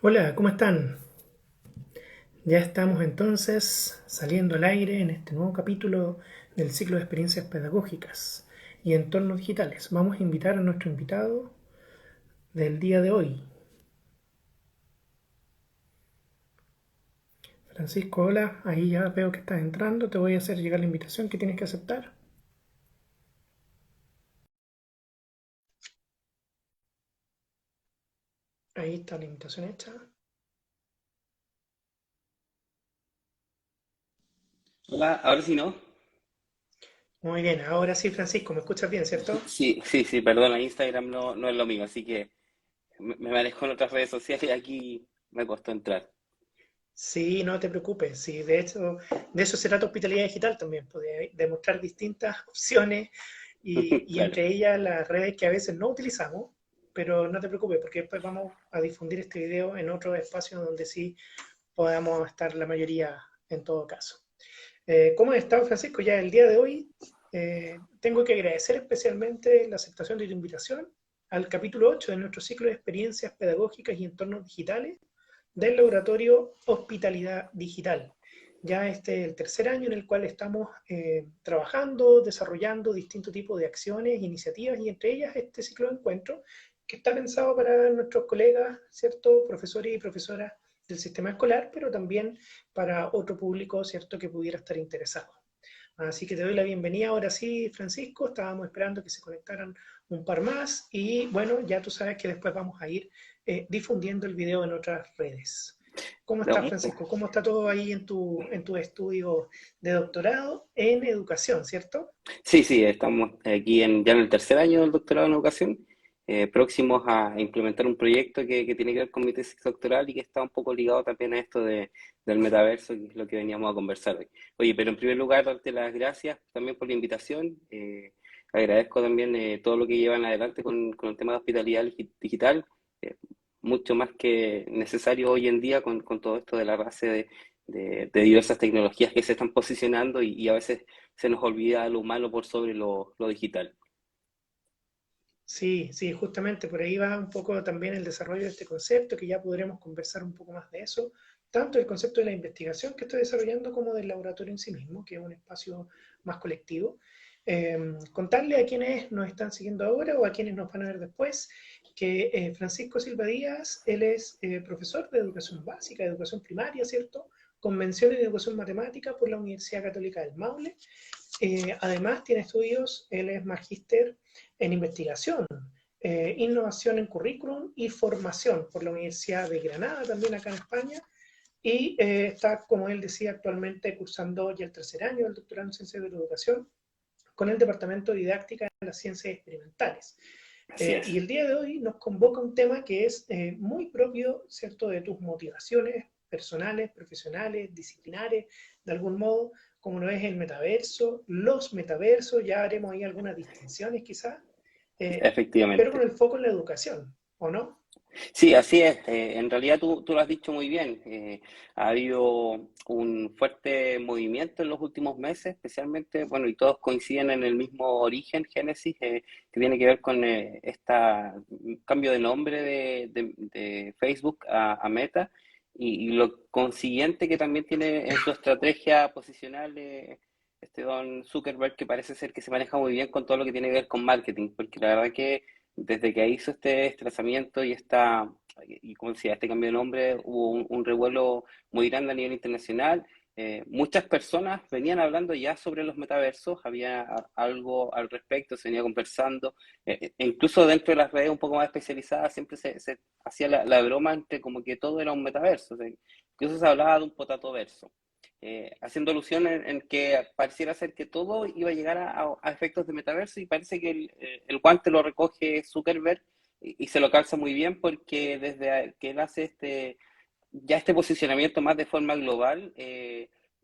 Hola, ¿cómo están? Ya estamos entonces saliendo al aire en este nuevo capítulo del ciclo de experiencias pedagógicas y entornos digitales. Vamos a invitar a nuestro invitado del día de hoy. Francisco, hola, ahí ya veo que estás entrando, te voy a hacer llegar la invitación que tienes que aceptar. Ahí está la invitación hecha. Hola, ahora sí, ¿no? Muy bien, ahora sí, Francisco, me escuchas bien, ¿cierto? Sí, perdona, Instagram no es lo mío, así que me manejo en otras redes sociales y aquí me costó entrar. Sí, no te preocupes. Sí, de hecho, de eso se trata hospitalidad digital también, pues, de mostrar distintas opciones y Claro. entre ellas las redes que a veces no utilizamos, pero no te preocupes porque después vamos a difundir este video en otros espacios donde sí podamos estar la mayoría en todo caso. ¿Cómo has estado, Francisco? Ya el día de hoy tengo que agradecer especialmente la aceptación de tu invitación al capítulo 8 de nuestro ciclo de experiencias pedagógicas y entornos digitales del laboratorio Hospitalidad Digital. Ya este es el tercer año en el cual estamos trabajando, desarrollando distintos tipos de acciones, iniciativas y entre ellas este ciclo de encuentro que está pensado para nuestros colegas, ¿cierto? Profesores y profesoras del sistema escolar, pero también para otro público, ¿cierto?, que pudiera estar interesado. Así que te doy la bienvenida ahora sí, Francisco. Estábamos esperando que se conectaran un par más y bueno, ya tú sabes que después vamos a ir difundiendo el video en otras redes. ¿Cómo No, estás, Francisco? ¿Cómo está todo ahí en tu estudio de doctorado en educación, cierto? sí, estamos aquí ya en el tercer año del doctorado en educación, próximos a implementar un proyecto que tiene que ver con mi tesis doctoral y que está un poco ligado también a esto del metaverso, que es lo que veníamos a conversar hoy. Oye, pero en primer lugar, darte las gracias también por la invitación. Agradezco también todo lo que llevan adelante con el tema de hospitalidad digital, eh, mucho más que necesario hoy en día con todo esto de la base de diversas tecnologías que se están posicionando y a veces se nos olvida lo humano por sobre lo digital. Sí, sí, justamente por ahí va un poco también el desarrollo de este concepto, que ya podremos conversar un poco más de eso, tanto el concepto de la investigación que estoy desarrollando como del laboratorio en sí mismo, que es un espacio más colectivo. Contarle a quienes nos están siguiendo ahora o a quienes nos van a ver después que Francisco Silva Díaz, él es profesor de educación básica, de educación primaria, ¿cierto? Con mención en educación matemática por la Universidad Católica del Maule. Además, tiene estudios, él es magíster en investigación, innovación en currículum y formación por la Universidad de Granada, también acá en España, y está, como él decía, actualmente cursando ya el tercer año del doctorado en ciencias de la educación con el Departamento de Didáctica de las Ciencias Experimentales. Así es. Y el día de hoy nos convoca un tema que es muy propio, ¿cierto?, de tus motivaciones personales, profesionales, disciplinares, de algún modo, como lo es el metaverso, los metaversos, ya haremos ahí algunas distinciones quizás, eh, pero con Efectivamente. el foco en la educación, ¿o no? Sí, así es. En realidad tú lo has dicho muy bien. Ha habido un fuerte movimiento en los últimos meses, especialmente, bueno, y todos coinciden en el mismo origen, génesis, que tiene que ver con este cambio de nombre de Facebook a Meta y lo consiguiente que también tiene en su estrategia posicional este don Zuckerberg, que parece ser que se maneja muy bien con todo lo que tiene que ver con marketing, porque la verdad que desde que hizo este desplazamiento y como decía, este cambio de nombre, hubo un revuelo muy grande a nivel internacional. Muchas personas venían hablando ya sobre los metaversos, había algo al respecto, se venía conversando, e incluso dentro de las redes un poco más especializadas siempre se hacía la broma entre como que todo era un metaverso, o sea, incluso se hablaba de un potatoverso, haciendo alusión en que pareciera ser que todo iba a llegar a efectos de metaverso y parece que el guante lo recoge Zuckerberg y se lo calza muy bien porque desde que él hace este posicionamiento más de forma global,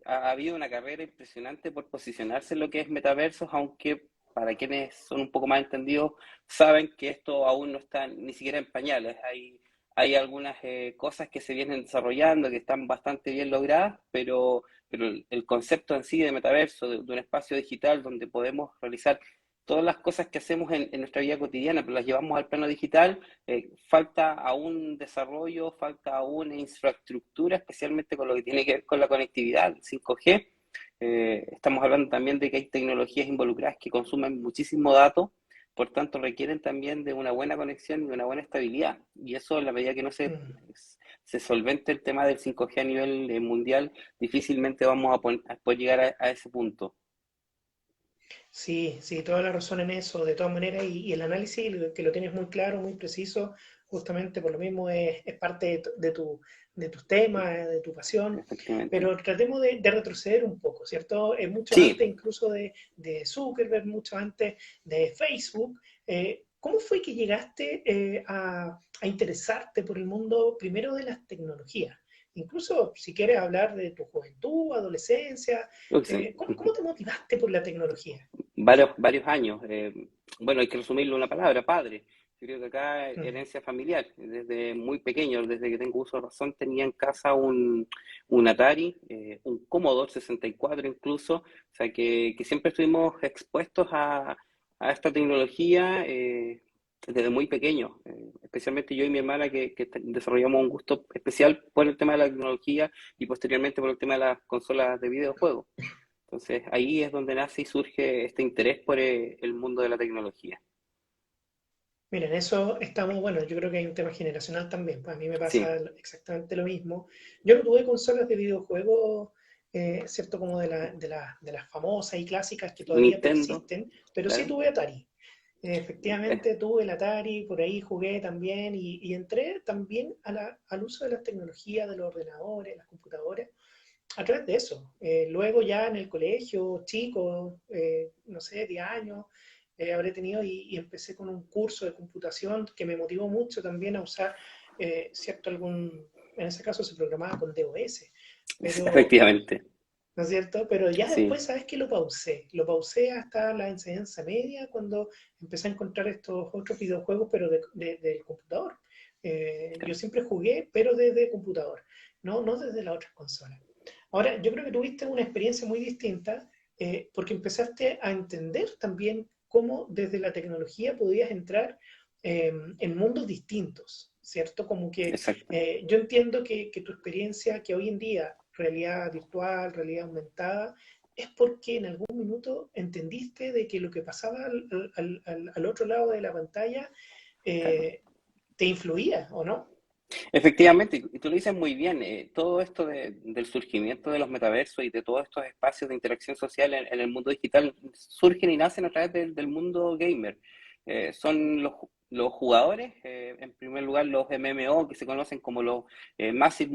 ha habido una carrera impresionante por posicionarse en lo que es metaversos, aunque para quienes son un poco más entendidos saben que esto aún no está ni siquiera en pañales. Hay algunas cosas que se vienen desarrollando que están bastante bien logradas, pero el concepto en sí de metaverso, de un espacio digital donde podemos realizar todas las cosas que hacemos en nuestra vida cotidiana, pero las llevamos al plano digital, falta aún desarrollo, falta aún infraestructura, especialmente con lo que tiene que ver con la conectividad, 5G. Estamos hablando también de que hay tecnologías involucradas que consumen muchísimo dato, por tanto requieren también de una buena conexión y de una buena estabilidad. Y eso, en la medida que no Mm. se solvente el tema del 5G a nivel mundial, difícilmente vamos a poder llegar a ese punto. Sí, sí, toda la razón en eso, de todas maneras, y el análisis, que lo tienes muy claro, muy preciso, justamente por lo mismo es parte de tus temas, de tu pasión, Efectivamente. pero tratemos de retroceder un poco, ¿cierto? Mucho Sí, antes incluso de Zuckerberg, mucho antes de Facebook. ¿Cómo fue que llegaste a interesarte por el mundo primero de las tecnologías? Incluso si quieres hablar de tu juventud, adolescencia, creo que sí. ¿cómo te motivaste por la tecnología? Varios años. Bueno, hay que resumirlo en una palabra, padre. Yo creo que acá Mm. herencia familiar, desde muy pequeño, desde que tengo uso de razón, tenía en casa un Atari, un Commodore 64 incluso, o sea que siempre estuvimos expuestos a esta tecnología desde muy pequeño, especialmente yo y mi hermana que desarrollamos un gusto especial por el tema de la tecnología y posteriormente por el tema de las consolas de videojuegos. Entonces ahí es donde nace y surge este interés por el mundo de la tecnología. Mira, en eso estamos, bueno, yo creo que hay un tema generacional también, pues a mí me pasa Sí, exactamente lo mismo. Yo no tuve consolas de videojuegos, cierto, como de las famosas y clásicas que todavía Nintendo, persisten, pero sí claro. tuve Atari. Eh, Efectivamente tuve el Atari, por ahí jugué también y entré también al uso de las tecnologías, de los ordenadores, las computadoras, a través de eso. Luego ya en el colegio, chico, no sé, 10 años, habré tenido y empecé con un curso de computación que me motivó mucho también a usar, cierto, en ese caso se programaba con DOS, pero, efectivamente, ¿no es cierto? Pero ya sí, después, ¿sabes qué? Lo pausé hasta la enseñanza media cuando empecé a encontrar estos otros videojuegos, pero del computador. Yo claro. siempre jugué, pero desde computador, no desde las otras consolas. Ahora, yo creo que tuviste una experiencia muy distinta porque empezaste a entender también cómo desde la tecnología podías entrar en mundos distintos, ¿cierto? Como que Exacto. yo entiendo que tu experiencia, que hoy en día, realidad virtual, realidad aumentada, es porque en algún minuto entendiste de que lo que pasaba al otro lado de la pantalla Claro. eh, te influía, ¿o no? Efectivamente, y tú lo dices muy bien, todo esto del surgimiento de los metaversos y de todos estos espacios de interacción social en el mundo digital surgen y nacen a través del mundo gamer. Son los jugadores, en primer lugar los MMO, que se conocen como los Massive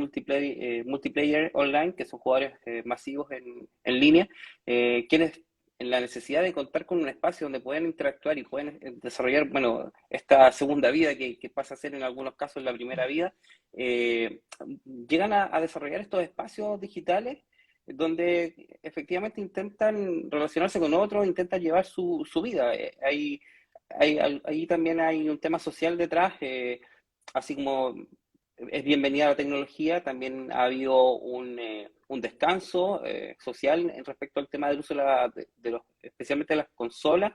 Multiplayer Online, que son jugadores masivos en línea, quienes en la necesidad de contar con un espacio donde pueden interactuar y pueden desarrollar, bueno, esta segunda vida que pasa a ser en algunos casos la primera vida, eh, llegan a desarrollar estos espacios digitales donde efectivamente intentan relacionarse con otros, intentan llevar su vida. Ahí también hay un tema social detrás, así como es bienvenida la tecnología, también ha habido un descanso social en respecto al tema del uso de los, especialmente de las consolas.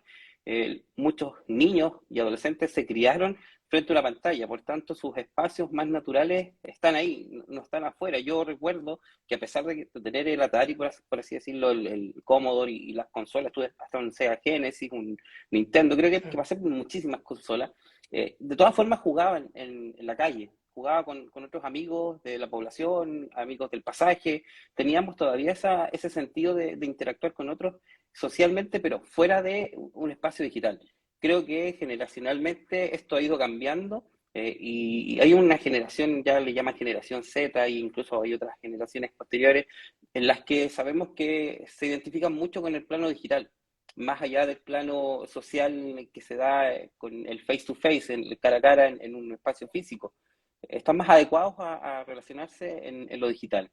Muchos niños y adolescentes se criaron frente a una pantalla, por tanto sus espacios más naturales están ahí, no están afuera. Yo recuerdo que a pesar de tener el Atari, por así decirlo, el Commodore y las consolas, tuve hasta un Sega Genesis, un Nintendo, creo que Claro. pasé por muchísimas consolas, de todas formas jugaba en la calle, jugaba con otros amigos de la población, amigos del pasaje, teníamos todavía ese sentido de interactuar con otros socialmente, pero fuera de un espacio digital. Creo que generacionalmente esto ha ido cambiando y hay una generación, ya le llaman generación Z, e incluso hay otras generaciones posteriores, en las que sabemos que se identifican mucho con el plano digital, más allá del plano social que se da con el face to face, en el cara a cara, en un espacio físico. Están más adecuados a relacionarse en lo digital.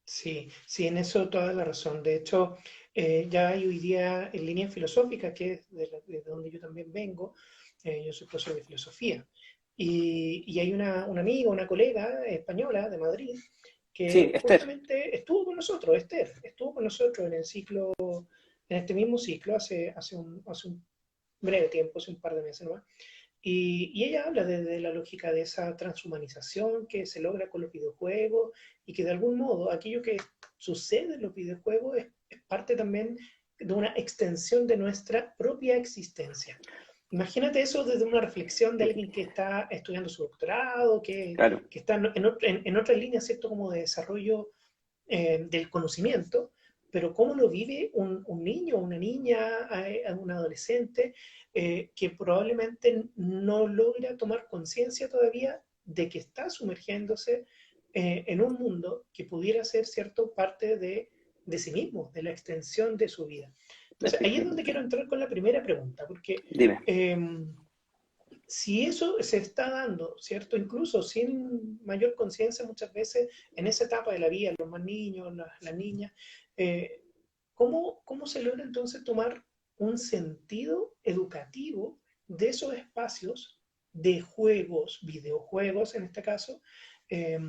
Sí, sí, en eso toda la razón. De hecho, ya hay hoy día en línea filosófica, que es de donde yo también vengo, yo soy profesor de filosofía, y hay una amiga, una colega española de Madrid, Sí, que Esther, justamente estuvo con nosotros, Esther, estuvo con nosotros en el ciclo, en este mismo ciclo hace un breve tiempo, hace un par de meses nomás. Y ella habla de la lógica de esa transhumanización que se logra con los videojuegos y que de algún modo aquello que sucede en los videojuegos es parte también de una extensión de nuestra propia existencia. Imagínate eso desde una reflexión de alguien que está estudiando su doctorado, Claro, que está en otra línea, ¿cierto? Como de desarrollo del conocimiento, pero cómo lo vive un niño, una niña, un adolescente, que probablemente no logra tomar conciencia todavía de que está sumergiéndose en un mundo que pudiera ser, ¿cierto?, parte de sí mismo, de la extensión de su vida. Entonces, ahí es donde efectivamente. quiero entrar con la primera pregunta, porque Dime. eh, si eso se está dando, ¿cierto? Incluso sin mayor conciencia muchas veces en esa etapa de la vida, los más niños, las niñas, eh, ¿cómo se logra entonces tomar un sentido educativo de esos espacios de juegos, videojuegos en este caso, eh,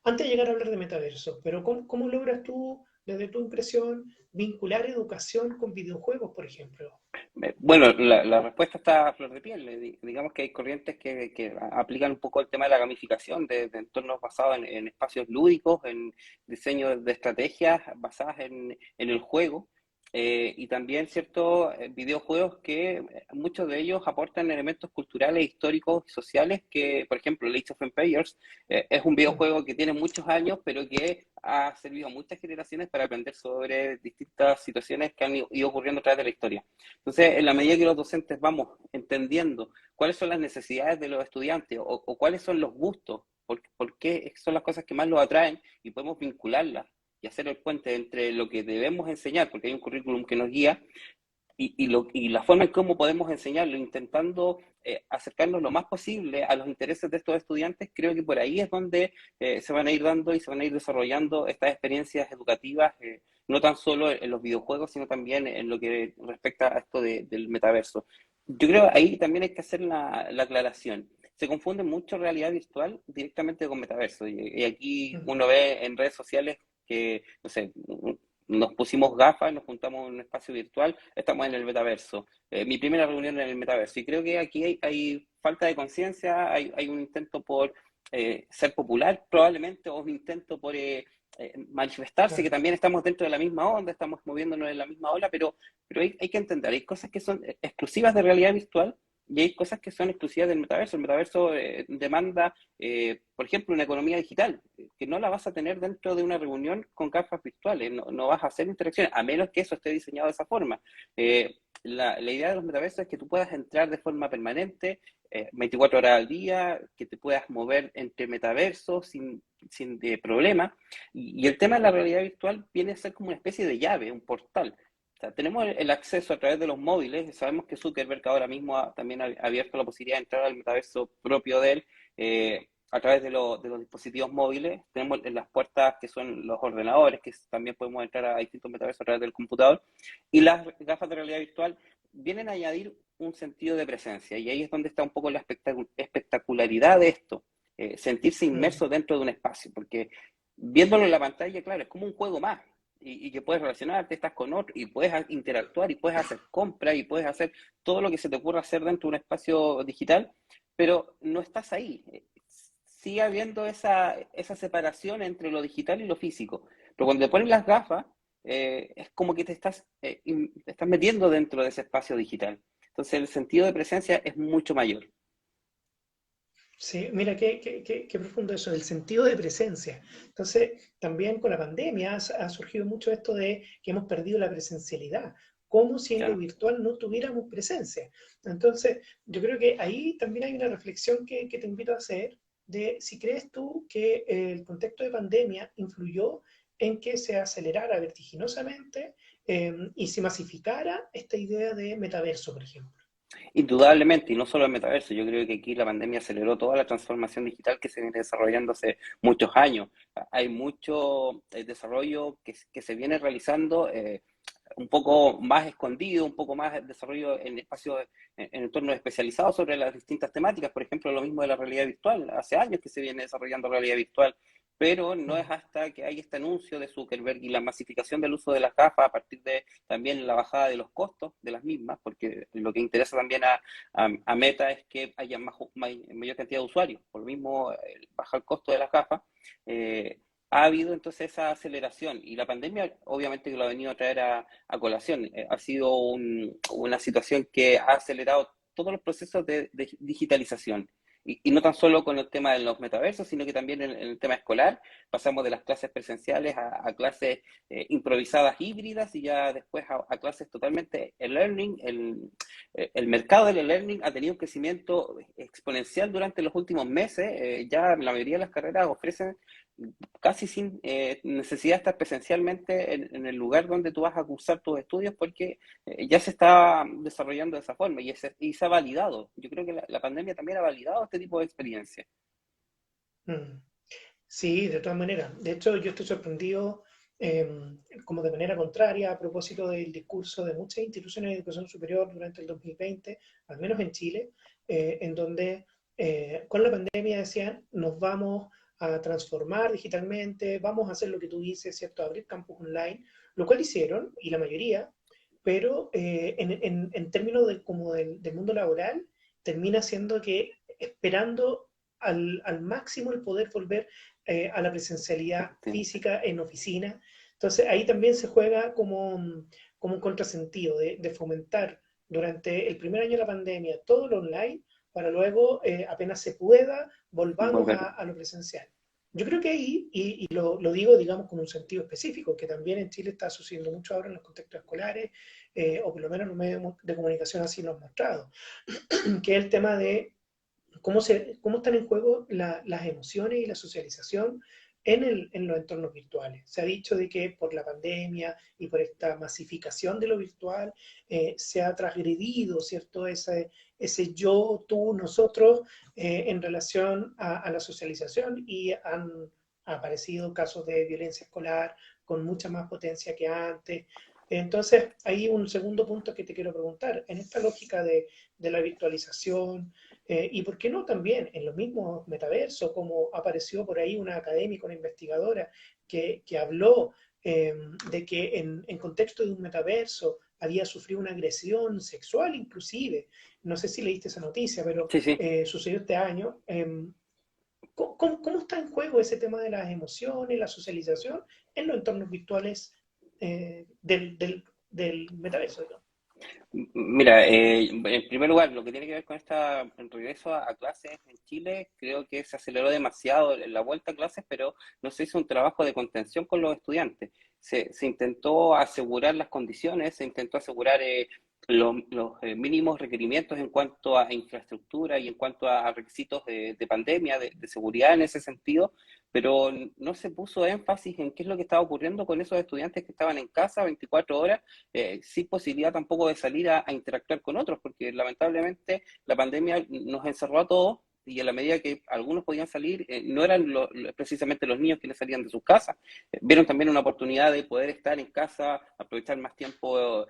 antes de llegar a hablar de metaverso? Pero ¿cómo logras tú, desde tu impresión, vincular educación con videojuegos, por ejemplo? Bueno, la respuesta está a flor de piel. Digamos que hay corrientes que aplican un poco el tema de la gamificación, de entornos basados en espacios lúdicos, en diseño de estrategias basadas en el juego, y también ciertos videojuegos que muchos de ellos aportan elementos culturales, históricos y sociales que, por ejemplo, Age of Empires es un Mm, videojuego que tiene muchos años, pero que ha servido a muchas generaciones para aprender sobre distintas situaciones que han ido ocurriendo a través de la historia. Entonces, en la medida que los docentes vamos entendiendo cuáles son las necesidades de los estudiantes o cuáles son los gustos, por qué son las cosas que más los atraen y podemos vincularlas y hacer el puente entre lo que debemos enseñar, porque hay un currículum que nos guía, y la forma en cómo podemos enseñarlo, intentando acercarnos lo más posible a los intereses de estos estudiantes, creo que por ahí es donde se van a ir dando y se van a ir desarrollando estas experiencias educativas, no tan solo en los videojuegos, sino también en lo que respecta a esto del metaverso. Yo creo que ahí también hay que hacer la aclaración. Se confunde mucho realidad virtual directamente con metaverso. Y aquí mm, uno ve en redes sociales que, no sé, nos pusimos gafas, nos juntamos en un espacio virtual, estamos en el metaverso. Mi primera reunión en el metaverso. Y creo que aquí hay falta de conciencia, hay un intento por ser popular probablemente, o un intento por manifestarse, que claro. también estamos dentro de la misma onda, estamos moviéndonos en la misma ola, pero hay que entender, hay cosas que son exclusivas de realidad virtual y hay cosas que son exclusivas del metaverso. El metaverso demanda, por ejemplo, una economía digital, que no la vas a tener dentro de una reunión con gafas virtuales, no vas a hacer interacciones, a menos que eso esté diseñado de esa forma. La idea de los metaversos es que tú puedas entrar de forma permanente, 24 horas al día, que te puedas mover entre metaversos sin problema. Y el tema de la realidad virtual viene a ser como una especie de llave, un portal. O sea, tenemos el acceso a través de los móviles. Sabemos que Zuckerberg ahora mismo también ha abierto la posibilidad de entrar al metaverso propio de él, a través de los dispositivos móviles. Tenemos en las puertas que son los ordenadores, que también podemos entrar a distintos metaversos a través del computador. Y las gafas de realidad virtual vienen a añadir un sentido de presencia. Y ahí es donde está un poco la espectacularidad de esto. Sentirse Mm. inmerso dentro de un espacio, porque viéndolo en la pantalla, claro, es como un juego más, y que puedes relacionarte, estás con otro, y puedes interactuar, y puedes hacer compras, y puedes hacer todo lo que se te ocurra hacer dentro de un espacio digital, pero no estás ahí. Sigue habiendo esa separación entre lo digital y lo físico. Pero cuando te pones las gafas, es como que te estás metiendo dentro de ese espacio digital. Entonces el sentido de presencia es mucho mayor. Sí, mira, qué profundo eso, el sentido de presencia. Entonces, también con la pandemia ha surgido mucho esto de que hemos perdido la presencialidad, como si en lo Claro. virtual no tuviéramos presencia. Entonces, yo creo que ahí también hay una reflexión que te invito a hacer de si crees tú que el contexto de pandemia influyó en que se acelerara vertiginosamente y se masificara esta idea de metaverso, por ejemplo. Indudablemente, y no solo el metaverso, yo creo que aquí la pandemia aceleró toda la transformación digital que se viene desarrollando hace muchos años. Hay mucho desarrollo que se viene realizando, un poco más escondido, un poco más desarrollo en espacios, en entornos especializados sobre las distintas temáticas. Por ejemplo, lo mismo de la realidad virtual. Hace años que se viene desarrollando realidad virtual, pero no es mm, hasta que hay este anuncio de Zuckerberg y la masificación del uso de las gafas a partir de también la bajada de los costos de las mismas, porque lo que interesa también a Meta es que haya mayor cantidad de usuarios, por lo mismo bajar el costo de las gafas. eh, ha habido entonces esa aceleración y la pandemia obviamente que lo ha venido a traer a colación. Ha sido una situación que ha acelerado todos los procesos de digitalización. Y no tan solo con el tema de los metaversos, sino que también en el tema escolar. Pasamos de las clases presenciales a clases improvisadas híbridas y ya después a clases totalmente e-learning. El mercado del e-learning ha tenido un crecimiento exponencial durante los últimos meses. Ya la mayoría de las carreras ofrecen casi sin necesidad de estar presencialmente en el lugar donde tú vas a cursar tus estudios porque ya se está desarrollando de esa forma y se ha validado. Yo creo que la pandemia también ha validado este tipo de experiencias. mm. Sí, de todas maneras. De hecho, yo estoy sorprendido, como de manera contraria, a propósito del discurso de muchas instituciones de educación superior durante el 2020, al menos en Chile, en donde con la pandemia decían, nos vamos a transformar digitalmente, vamos a hacer lo que tú dices, ¿cierto? Abrir campus online, lo cual hicieron, y la mayoría, pero en términos como del mundo laboral, termina siendo que esperando al máximo el poder volver a la presencialidad Efectivamente. física en oficina. Entonces ahí también se juega como un contrasentido de fomentar durante el primer año de la pandemia todo lo online para luego, apenas se pueda, volvamos Volver. a lo presencial. Yo creo que ahí, y lo digo, digamos, con un sentido específico, que también en Chile está sucediendo mucho ahora en los contextos escolares, o por lo menos los medios de comunicación así lo han mostrado, que es el tema de cómo están en juego las emociones y la socialización en los entornos virtuales. Se ha dicho de que por la pandemia y por esta masificación de lo virtual se ha transgredido, ¿cierto? Ese yo, tú, nosotros en relación a la socialización y han aparecido casos de violencia escolar con mucha más potencia que antes. Entonces, hay un segundo punto que te quiero preguntar. En esta lógica de la virtualización, y por qué no también en los mismos metaversos, como apareció por ahí una académica, una investigadora, que habló de que en contexto de un metaverso había sufrido una agresión sexual inclusive. No sé si leíste esa noticia, pero Sí, sí. sucedió este año. ¿Cómo está en juego ese tema de las emociones, la socialización en los entornos virtuales del metaverso, ¿no? Mira, en primer lugar, lo que tiene que ver con el regreso a clases en Chile, creo que se aceleró demasiado la vuelta a clases, pero no se hizo un trabajo de contención con los estudiantes. Se intentó asegurar las condiciones, se intentó asegurar los mínimos requerimientos en cuanto a infraestructura y en cuanto a requisitos de pandemia, de seguridad en ese sentido, pero no se puso énfasis en qué es lo que estaba ocurriendo con esos estudiantes que estaban en casa 24 horas sin posibilidad tampoco de salir a interactuar con otros, porque lamentablemente la pandemia nos encerró a todos y en la medida que algunos podían salir, no eran precisamente los niños quienes salían de sus casas. Vieron también una oportunidad de poder estar en casa, aprovechar más tiempo,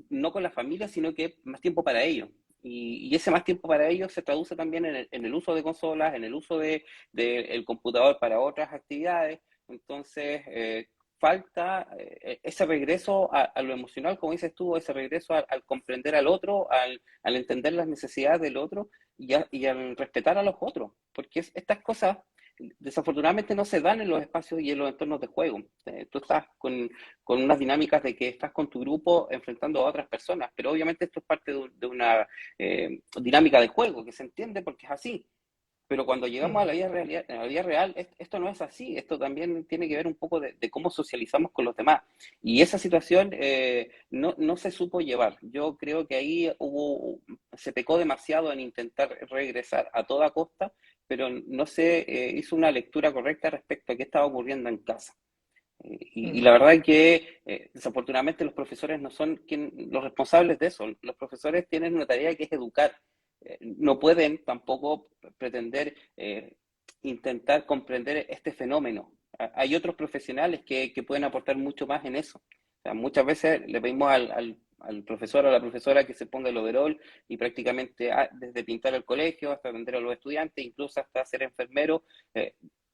no con la familia, sino que más tiempo para ellos. Y ese más tiempo para ellos se traduce también en el uso de consolas, en el uso el computador para otras actividades. Entonces, falta ese regreso a lo emocional, como dices tú, ese regreso al comprender al otro, al entender las necesidades del otro y al respetar a los otros, porque estas cosas desafortunadamente no se dan en los espacios y en los entornos de juego. Tú estás con unas dinámicas de que estás con tu grupo enfrentando a otras personas, pero obviamente esto es parte de una dinámica de juego que se entiende porque es así. Pero cuando llegamos Mm, a la vida real, esto no es así. Esto también tiene que ver un poco de cómo socializamos con los demás. Y esa situación no se supo llevar. Yo creo que ahí se pecó demasiado en intentar regresar a toda costa, pero no se hizo una lectura correcta respecto a qué estaba ocurriendo en casa. Y la mm, verdad es que desafortunadamente los profesores no son los responsables de eso. Los profesores tienen una tarea que es educar. No pueden tampoco pretender intentar comprender este fenómeno. Hay otros profesionales que pueden aportar mucho más en eso. O sea, muchas veces le pedimos al profesor o a la profesora que se ponga el overol y prácticamente desde pintar el colegio hasta atender a los estudiantes, incluso hasta ser enfermero,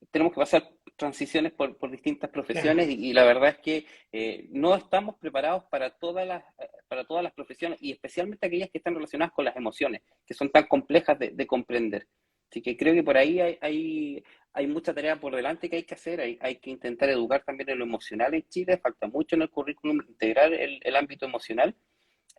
tenemos que pasar transiciones por distintas Claro, profesiones y la verdad es que no estamos preparados para todas las profesiones y especialmente aquellas que están relacionadas con las emociones, que son tan complejas de comprender. Así que creo que por ahí hay mucha tarea por delante que hay que hacer, hay que intentar educar también en lo emocional en Chile, falta mucho en el currículum integrar el ámbito emocional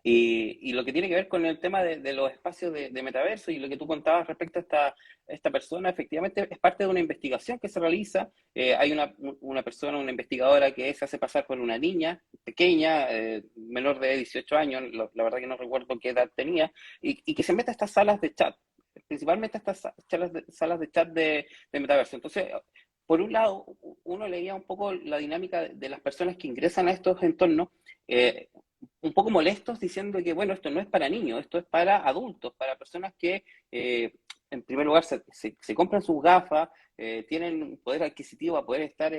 y lo que tiene que ver con el tema de los espacios de metaverso y lo que tú contabas respecto a esta persona, efectivamente es parte de una investigación que se realiza. Hay una persona, una investigadora que se hace pasar por una niña pequeña, menor de 18 años, la verdad que no recuerdo qué edad tenía, y que se mete a estas salas de chat, principalmente a estas salas de chat de metaverso. Entonces, por un lado, uno leía un poco la dinámica de las personas que ingresan a estos entornos, eh, un poco molestos diciendo que, bueno, esto no es para niños, esto es para adultos, para personas que, en primer lugar, se compran sus gafas, tienen un poder adquisitivo a poder estar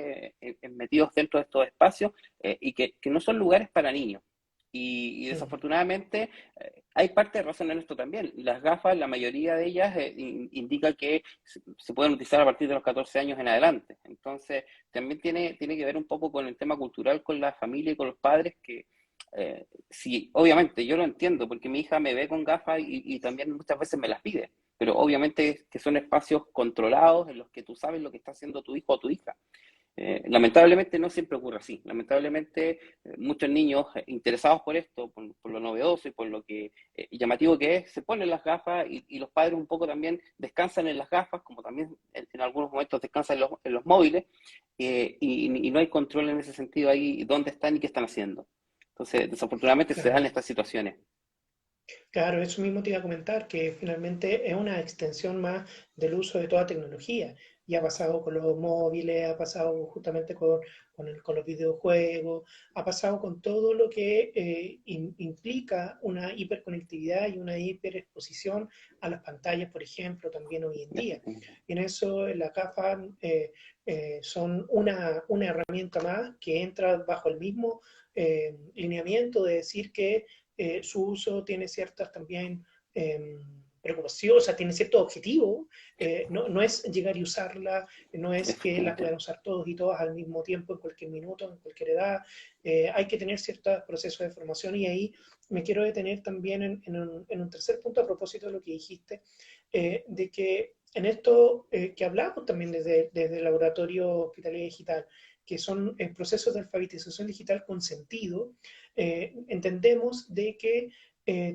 metidos dentro de estos espacios y que no son lugares para niños. Y mm, desafortunadamente hay parte de razón en esto también. Las gafas, la mayoría de ellas indica que se pueden utilizar a partir de los 14 años en adelante. Entonces, también tiene que ver un poco con el tema cultural, con la familia y con los padres que sí, obviamente, yo lo entiendo, porque mi hija me ve con gafas y también muchas veces me las pide, pero obviamente que son espacios controlados en los que tú sabes lo que está haciendo tu hijo o tu hija. Lamentablemente no siempre ocurre así. Lamentablemente muchos niños interesados por esto, por lo novedoso y por lo que llamativo que es, se ponen las gafas y los padres un poco también descansan en las gafas, como también en algunos momentos descansan en los móviles, y no hay control en ese sentido ahí dónde están y qué están haciendo. Entonces, desafortunadamente se dan claro. estas situaciones. Claro, eso mismo te iba a comentar, que finalmente es una extensión más del uso de toda tecnología. Y ha pasado con los móviles, ha pasado justamente con los videojuegos, ha pasado con todo lo que implica una hiperconectividad y una hiperexposición a las pantallas, por ejemplo, también hoy en día. Y en eso las gafas son una herramienta más que entra bajo el mismo lineamiento de decir que su uso tiene ciertas también preocupaciones, o sea, tiene cierto objetivo, no es llegar y usarla, no es que la Efectivamente. puedan usar todos y todas al mismo tiempo, en cualquier minuto, en cualquier edad, hay que tener ciertos procesos de formación y ahí me quiero detener también en un tercer punto a propósito de lo que dijiste, de que en esto que hablamos también desde el laboratorio Hospitalidad Digital, que son procesos de alfabetización digital con sentido, entendemos de que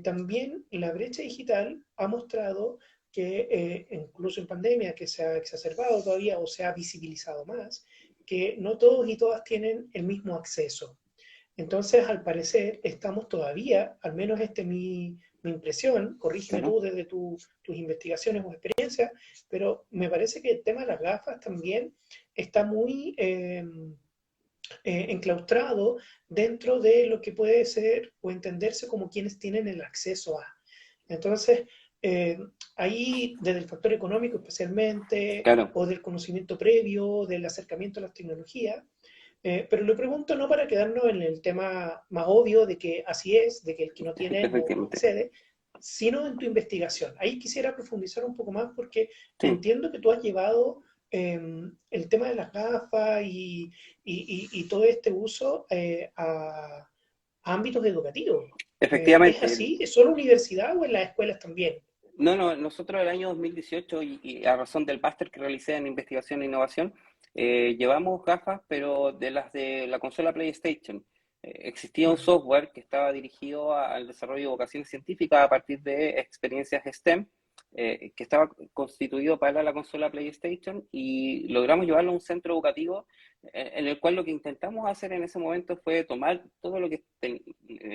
también la brecha digital ha mostrado que incluso en pandemia, que se ha exacerbado todavía o se ha visibilizado más, que no todos y todas tienen el mismo acceso. Entonces, al parecer, estamos todavía, al menos esta es mi impresión, corrígeme Claro. tú desde tus investigaciones o experiencias, pero me parece que el tema de las gafas también está muy enclaustrado dentro de lo que puede ser o entenderse como quienes tienen el acceso a. Entonces, eh, ahí desde el factor económico especialmente, Claro. o del conocimiento previo, del acercamiento a las tecnologías, pero lo pregunto no para quedarnos en el tema más obvio de que así es, de que el que no tiene no Efectivamente. accede, sino en tu investigación. Ahí quisiera profundizar un poco más porque Sí. entiendo que tú has llevado el tema de las gafas y todo este uso a ámbitos educativos. ¿Es Efectivamente. así? ¿Es solo universidad o en las escuelas también? No, no, nosotros el año 2018 y a razón del máster que realicé en investigación e innovación, llevamos gafas, pero de las de la consola PlayStation. Existía un Mm, software que estaba dirigido al desarrollo de vocaciones científicas a partir de experiencias STEM, que estaba constituido para la consola PlayStation y logramos llevarlo a un centro educativo en el cual lo que intentamos hacer en ese momento fue tomar todo lo que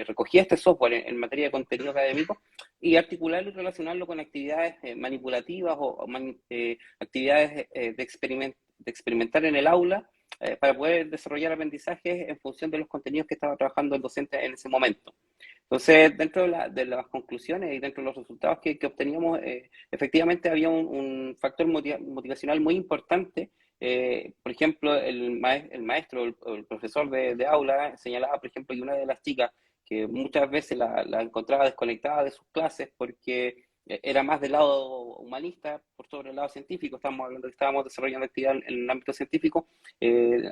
recogía este software en materia de contenido académico y articularlo y relacionarlo con actividades manipulativas o actividades de experimentar en el aula para poder desarrollar aprendizajes en función de los contenidos que estaba trabajando el docente en ese momento. Entonces, dentro de las conclusiones y dentro de los resultados que obteníamos, efectivamente había un factor motivacional muy importante. Por ejemplo, el maestro, el profesor de aula señalaba, por ejemplo, que una de las chicas que muchas veces la encontraba desconectada de sus clases porque era más del lado humanista por sobre el lado científico. Estamos hablando que estábamos desarrollando actividad en el ámbito científico,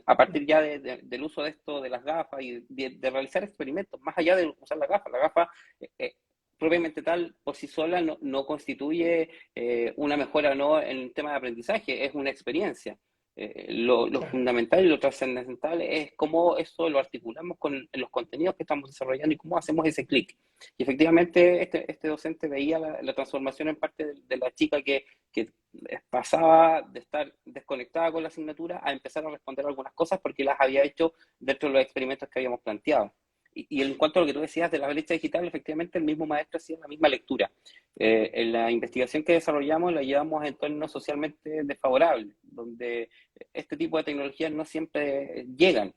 a partir ya del uso de esto, de las gafas y de realizar experimentos, más allá de usar la gafa propiamente tal, por sí sola, no constituye una mejora no en el tema de aprendizaje, es una experiencia. Lo Claro. fundamental y lo trascendental es cómo eso lo articulamos con los contenidos que estamos desarrollando y cómo hacemos ese clic. Y efectivamente este docente veía la transformación en parte de la chica que pasaba de estar desconectada con la asignatura a empezar a responder algunas cosas porque las había hecho dentro de los experimentos que habíamos planteado. Y en cuanto a lo que tú decías de la brecha digital, efectivamente el mismo maestro hacía la misma lectura. En la investigación que desarrollamos la llevamos a entornos socialmente desfavorables, donde este tipo de tecnologías no siempre llegan.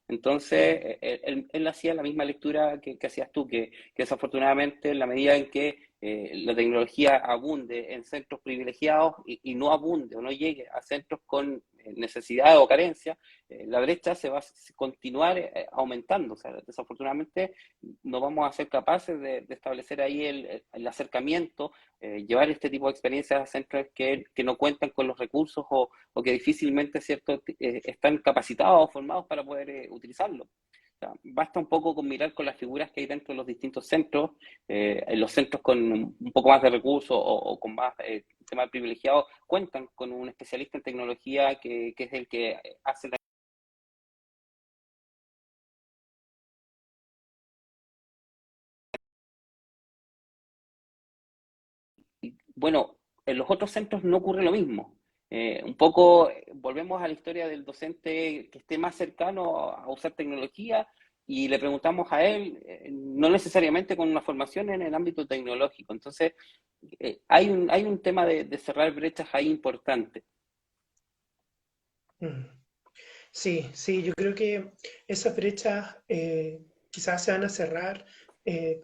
Entonces, Mm, él hacía la misma lectura que hacías tú, que desafortunadamente en la medida en que la tecnología abunde en centros privilegiados y no abunde o no llegue a centros con necesidad o carencia, la brecha se va a continuar aumentando. O sea, desafortunadamente no vamos a ser capaces de establecer ahí el acercamiento, llevar este tipo de experiencias a centros que no cuentan con los recursos o que difícilmente ¿cierto? Están capacitados o formados para poder utilizarlo. O sea, basta un poco con mirar con las figuras que hay dentro de los distintos centros, en los centros con un poco más de recursos o con más tema privilegiado, cuentan con un especialista en tecnología que es el que hace la... Bueno, en los otros centros no ocurre lo mismo. Un poco volvemos a la historia del docente que esté más cercano a usar tecnología y le preguntamos a él, no necesariamente con una formación en el ámbito tecnológico. Entonces, hay un tema de cerrar brechas ahí importante. mm. Sí, sí, yo creo que esas brechas quizás se van a cerrar eh,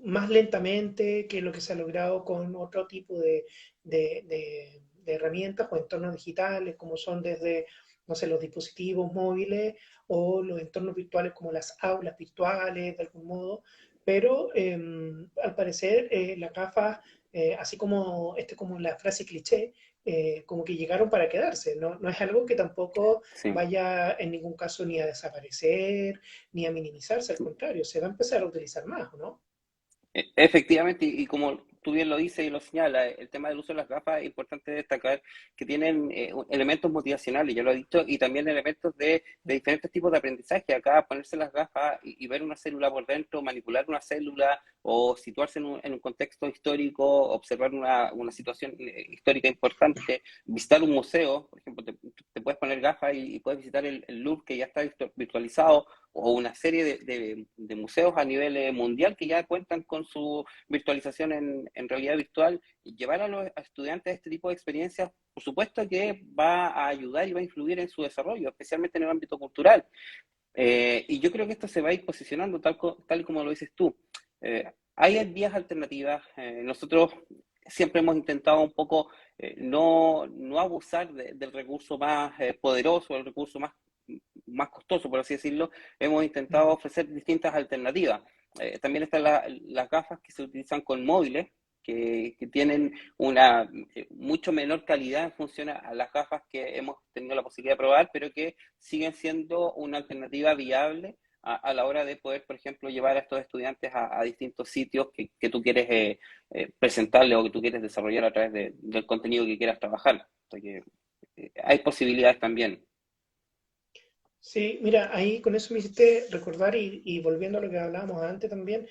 más lentamente que lo que se ha logrado con otro tipo de herramientas o entornos digitales, como son desde, no sé, los dispositivos móviles o los entornos virtuales como las aulas virtuales, de algún modo. Pero al parecer las gafas, así como, como la frase cliché, como que llegaron para quedarse, ¿no? No es algo que tampoco Sí. vaya en ningún caso ni a desaparecer, ni a minimizarse, al contrario, se va a empezar a utilizar más, ¿no? Efectivamente, y como tú bien lo dices y lo señala, el tema del uso de las gafas es importante destacar que tienen elementos motivacionales, ya lo he dicho, y también elementos de diferentes tipos de aprendizaje. Acá ponerse las gafas y ver una célula por dentro, manipular una célula o situarse en un contexto histórico, observar una situación histórica importante, visitar un museo, por ejemplo, te puedes poner gafas y puedes visitar el Louvre que ya está virtualizado o una serie de museos a nivel mundial que ya cuentan con su virtualización en realidad virtual, y llevar a los a estudiantes a este tipo de experiencias, por supuesto que va a ayudar y va a influir en su desarrollo, especialmente en el ámbito cultural. Y yo creo que esto se va a ir posicionando tal y como lo dices tú. Hay vías alternativas. Nosotros siempre hemos intentado un poco no abusar del recurso más poderoso, el recurso más costoso, por así decirlo. Hemos intentado Mm. ofrecer distintas alternativas. También están las gafas que se utilizan con móviles, que tienen una mucho menor calidad en función a las gafas que hemos tenido la posibilidad de probar, pero que siguen siendo una alternativa viable a la hora de poder, por ejemplo, llevar a estos estudiantes a distintos sitios que tú quieres presentarles o que tú quieres desarrollar a través del contenido que quieras trabajar. O sea que, hay posibilidades también. Sí, mira, ahí con eso me hiciste recordar y volviendo a lo que hablábamos antes también,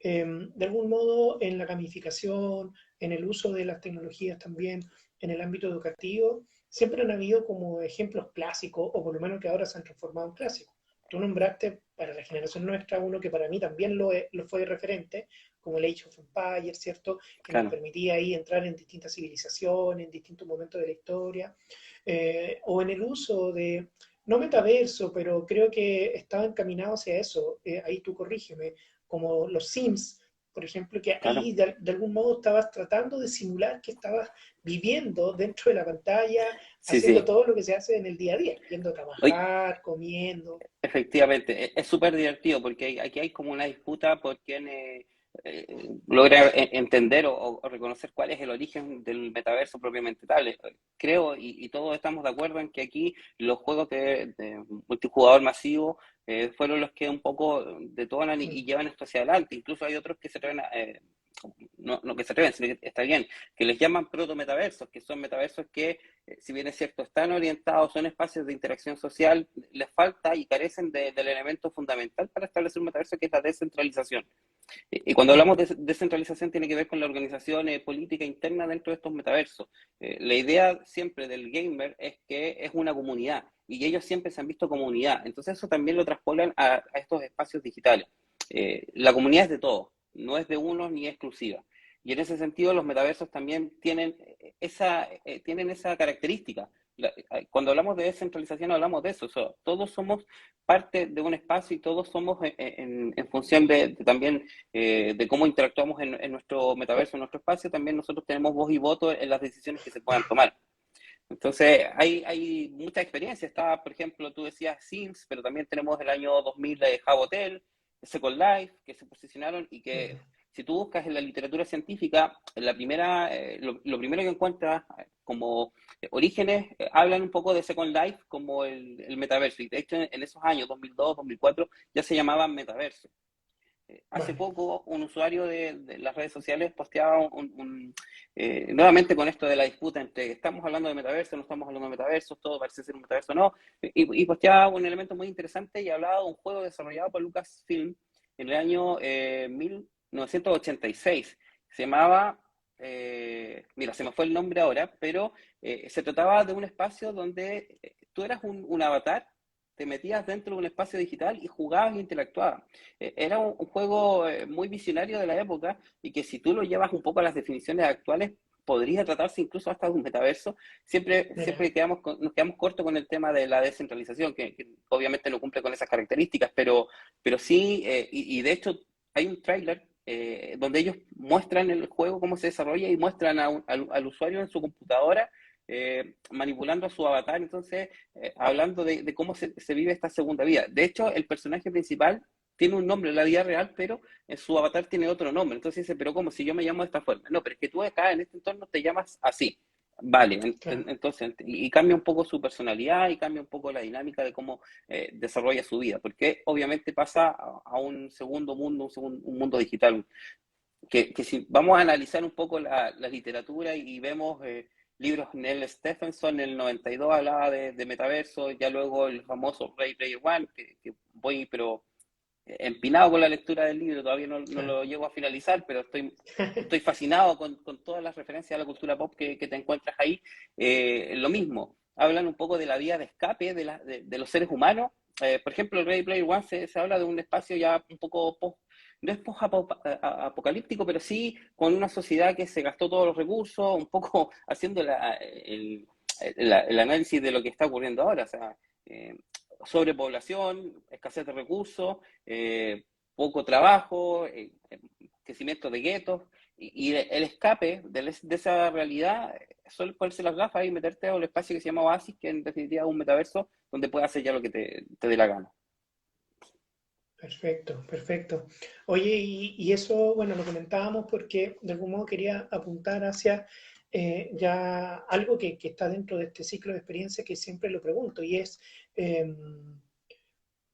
de algún modo en la gamificación, en el uso de las tecnologías también en el ámbito educativo, siempre han habido como ejemplos clásicos, o por lo menos que ahora se han transformado en clásicos. Tú nombraste para la generación nuestra uno que para mí también lo fue referente, como el Age of Empires, ¿cierto? Que nos Claro. permitía ahí entrar en distintas civilizaciones, en distintos momentos de la historia, o en el uso de no metaverso, pero creo que estaba encaminado hacia eso. Ahí tú corrígeme, como los Sims, por ejemplo, que Claro. ahí de algún modo estabas tratando de simular que estabas viviendo dentro de la pantalla, Sí, haciendo sí. todo lo que se hace en el día a día, yendo a Oye, trabajar, comiendo. efectivamente, es súper divertido porque aquí hay como una disputa por quién logra entender o reconocer cuál es el origen del metaverso propiamente tal. Creo, y todos estamos de acuerdo en que aquí los juegos de multijugador masivo fueron los que un poco detonan y llevan esto hacia adelante. Incluso hay otros que se atreven no que se atreven, sino que está bien, que les llaman proto-metaversos, que son metaversos que, si bien es cierto, están orientados, son espacios de interacción social, les falta y carecen del elemento fundamental para establecer un metaverso, que es la descentralización. Y cuando hablamos de descentralización tiene que ver con la organización política interna dentro de estos metaversos. La idea siempre del gamer es que es una comunidad y ellos siempre se han visto como unidad. Entonces eso también lo traspolan a estos espacios digitales. La comunidad es de todos, no es de unos ni exclusiva. Y en ese sentido los metaversos también tienen esa característica. Cuando hablamos de descentralización hablamos de eso, o sea, todos somos parte de un espacio y todos somos en función también de cómo interactuamos en nuestro metaverso, en nuestro espacio, también nosotros tenemos voz y voto en las decisiones que se puedan tomar. Entonces, hay mucha experiencia. Está, por ejemplo, tú decías Sims, pero también tenemos el año 2000 de Jabotel, Second Life, que se posicionaron y que si tú buscas en la literatura científica, lo primero que encuentras como orígenes hablan un poco de Second Life como el metaverso. Y de hecho, en esos años, 2002, 2004, ya se llamaban metaverso. Hace Vale. poco un usuario de las redes sociales posteaba nuevamente con esto de la disputa entre estamos hablando de metaverso, no estamos hablando de metaverso, todo parece ser un metaverso, no, y posteaba un elemento muy interesante y hablaba de un juego desarrollado por Lucasfilm en el año 1986. Se llamaba, mira, se me fue el nombre ahora, pero se trataba de un espacio donde tú eras un avatar, te metías dentro de un espacio digital y jugabas e interactuabas. Era un juego muy visionario de la época y que si tú lo llevas un poco a las definiciones actuales, podría tratarse incluso hasta de un metaverso. Siempre Mira, nos quedamos cortos con el tema de la descentralización, que obviamente no cumple con esas características, pero sí, y de hecho hay un tráiler donde ellos muestran el juego, cómo se desarrolla y muestran al usuario en su computadora manipulando a su avatar, entonces hablando de cómo se vive esta segunda vida. De hecho, el personaje principal tiene un nombre en la vida real, pero en su avatar tiene otro nombre. Entonces dice, pero ¿cómo? Si yo me llamo de esta forma. No, pero es que tú acá en este entorno te llamas así. Vale, claro. entonces, y cambia un poco su personalidad y cambia un poco la dinámica de cómo desarrolla su vida, porque obviamente pasa a un segundo mundo, un mundo digital, que si vamos a analizar un poco la literatura y vemos libros, Neil Stephenson en el 92 hablaba de metaverso, ya luego el famoso Ready Player One, que voy pero empinado con la lectura del libro, todavía no Claro. lo llego a finalizar, pero estoy fascinado con todas las referencias a la cultura pop que te encuentras ahí. Lo mismo, hablan un poco de la vía de escape de los seres humanos. Por ejemplo, el Ready Player One se habla de un espacio ya un poco no es post-apocalíptico, pero sí con una sociedad que se gastó todos los recursos, un poco haciendo el análisis de lo que está ocurriendo ahora. O sea, sobrepoblación, escasez de recursos, poco trabajo, crecimiento de guetos, y el escape de esa realidad solo ponerse las gafas y meterte a un espacio que se llama Oasis, que en definitiva es un metaverso donde puedes hacer ya lo que te dé la gana. Perfecto, perfecto. Oye, y eso, bueno, lo comentábamos porque de algún modo quería apuntar hacia ya algo que está dentro de este ciclo de experiencia que siempre lo pregunto, y es, eh,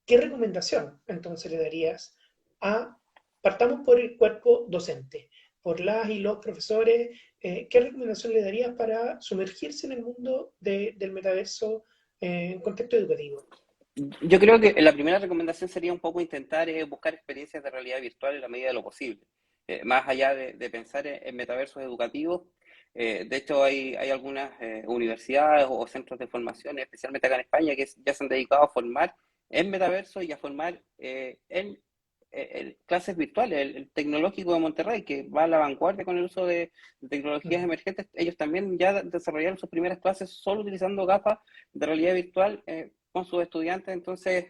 ¿qué recomendación entonces le darías a, partamos por el cuerpo docente, por las y los profesores, ¿qué recomendación le darías para sumergirse en el mundo del metaverso en contexto educativo? Yo creo que la primera recomendación sería un poco intentar buscar experiencias de realidad virtual en la medida de lo posible. Más allá de pensar en metaversos educativos, de hecho hay algunas universidades o centros de formación, especialmente acá en España, que ya se han dedicado a formar en metaverso y a formar en clases virtuales. El Tecnológico de Monterrey, que va a la vanguardia con el uso de tecnologías Ujú. emergentes, ellos también ya desarrollaron sus primeras clases solo utilizando gafas de realidad virtual con sus estudiantes, entonces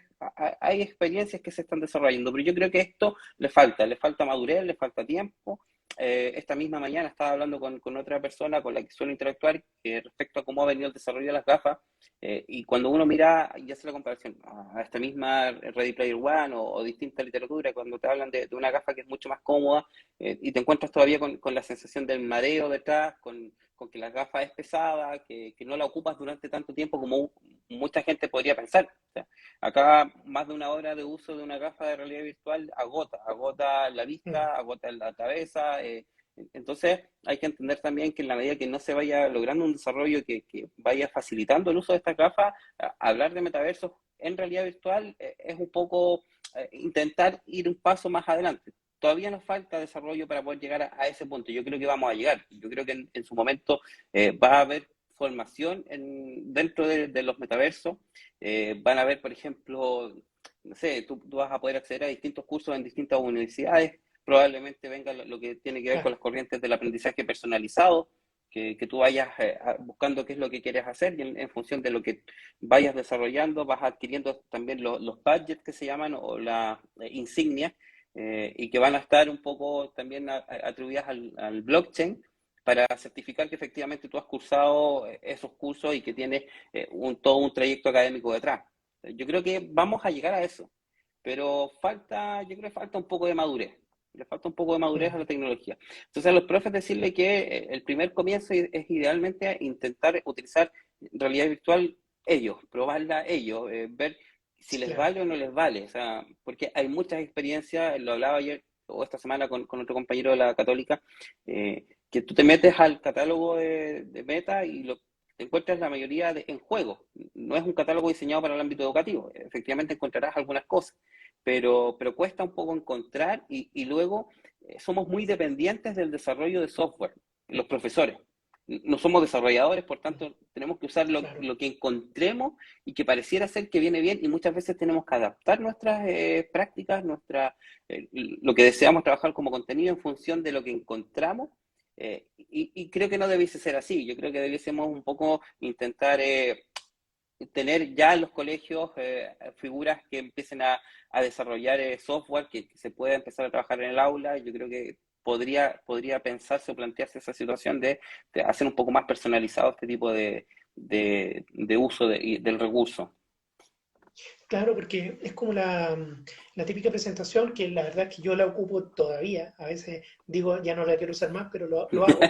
hay experiencias que se están desarrollando, pero yo creo que esto le falta madurez, le falta tiempo, esta misma mañana estaba hablando con otra persona con la que suelo interactuar respecto a cómo ha venido el desarrollo de las gafas, y cuando uno mira y hace la comparación a esta misma Ready Player One o distinta literatura, cuando te hablan de una gafa que es mucho más cómoda, y te encuentras todavía con la sensación del mareo detrás, con que la gafa es pesada, que no la ocupas durante tanto tiempo como mucha gente podría pensar. O sea, acá más de una hora de uso de una gafa de realidad virtual agota la Mm. vista, agota la cabeza. Entonces hay que entender también que en la medida que no se vaya logrando un desarrollo que vaya facilitando el uso de estas gafas, hablar de metaversos en realidad virtual es un poco intentar ir un paso más adelante. Todavía nos falta desarrollo para poder llegar a ese punto. Yo creo que vamos a llegar. Yo creo que en su momento va a haber formación dentro de los metaversos. Van a haber, por ejemplo, no sé, tú vas a poder acceder a distintos cursos en distintas universidades. Probablemente venga lo que tiene que ver con Claro. las corrientes del aprendizaje personalizado, que tú vayas buscando qué es lo que quieres hacer y en función de lo que vayas desarrollando vas adquiriendo también los budgets que se llaman o las insignias, y que van a estar un poco también atribuidas al blockchain para certificar que efectivamente tú has cursado esos cursos y que tienes todo un trayecto académico detrás. Yo creo que vamos a llegar a eso, pero yo creo que falta un poco de madurez. Le falta un poco de madurez a Mm. la tecnología. Entonces, a los profes decirle que el primer comienzo es idealmente intentar utilizar realidad virtual ellos, probarla ellos, ver si les Claro. vale o no les vale. O sea, porque hay muchas experiencias, lo hablaba ayer o esta semana con otro compañero de la Católica, que tú te metes al catálogo de Meta y te encuentras la mayoría en juegos. No es un catálogo diseñado para el ámbito educativo. Efectivamente encontrarás algunas cosas, pero cuesta un poco encontrar y luego somos muy dependientes del desarrollo de software, los profesores. No somos desarrolladores, por Mm. tanto tenemos que usar Claro. lo que encontremos y que pareciera ser que viene bien, y muchas veces tenemos que adaptar nuestras prácticas, lo que deseamos trabajar como contenido en función de lo que encontramos, y creo que no debiese ser así. Yo creo que debiésemos un poco intentar tener ya en los colegios figuras que empiecen a desarrollar software que se pueda empezar a trabajar en el aula. Yo creo que podría pensarse o plantearse esa situación de hacer un poco más personalizado este tipo de uso del recurso. Claro, porque es como la típica presentación que la verdad es que yo la ocupo todavía. A veces digo, ya no la quiero usar más, pero lo hago.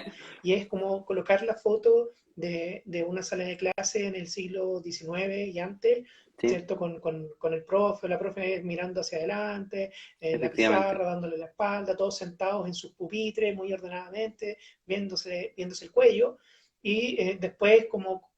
Y es como colocar la foto de una sala de clase en el siglo XIX y antes, Sí, ¿cierto? Con el profe, la profe mirando hacia adelante, en la efectivamente. pizarra, dándole la espalda, todos sentados en sus pupitres muy ordenadamente, viéndose el cuello. Y después como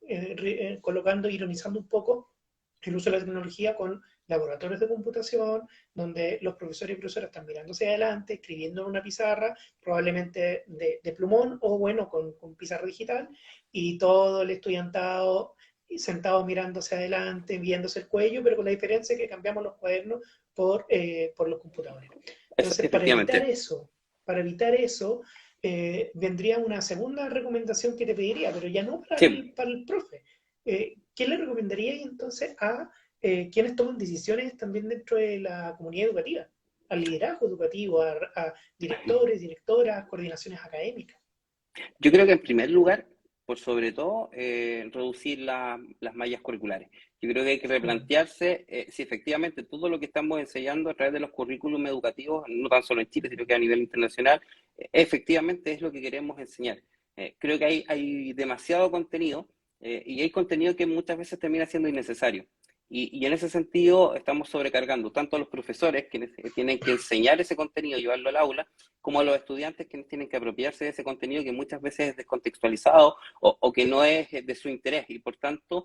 colocando, ironizando un poco el uso de la tecnología con laboratorios de computación, donde los profesores y profesoras están mirando hacia adelante, escribiendo en una pizarra, probablemente de plumón o bueno, con pizarra digital, y todo el estudiantado sentado mirando hacia adelante, viéndose el cuello, pero con la diferencia que cambiamos los cuadernos por los computadores. Entonces, Efectivamente. para evitar eso, vendría una segunda recomendación que te pediría, pero ya no Sí, para el profe. ¿Qué le recomendaríais entonces a quienes toman decisiones también dentro de la comunidad educativa? Al liderazgo educativo, a directores, directoras, coordinaciones académicas. yo creo que en primer lugar, por sobre todo, reducir las mallas curriculares. Yo creo que hay que Mm. replantearse si efectivamente todo lo que estamos enseñando a través de los currículums educativos, no tan solo en Chile, sino que a nivel internacional, efectivamente es lo que queremos enseñar. Creo que hay demasiado contenido, y hay contenido que muchas veces termina siendo innecesario. Y en ese sentido estamos sobrecargando tanto a los profesores, quienes tienen que enseñar ese contenido, llevarlo al aula, como a los estudiantes, quienes tienen que apropiarse de ese contenido que muchas veces es descontextualizado o que no es de su interés, y por tanto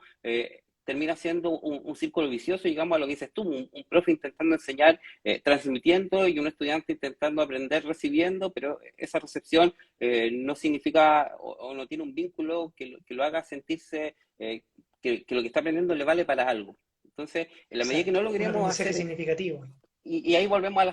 termina siendo un círculo vicioso, digamos, a lo que dices tú, un profe intentando enseñar, transmitiendo, y un estudiante intentando aprender recibiendo, pero esa recepción no significa o no tiene un vínculo que lo haga sentirse que lo que está aprendiendo le vale para algo. Entonces, en la medida que Exacto. no Un logremos aprendizaje hacer, significativo. y ahí volvemos a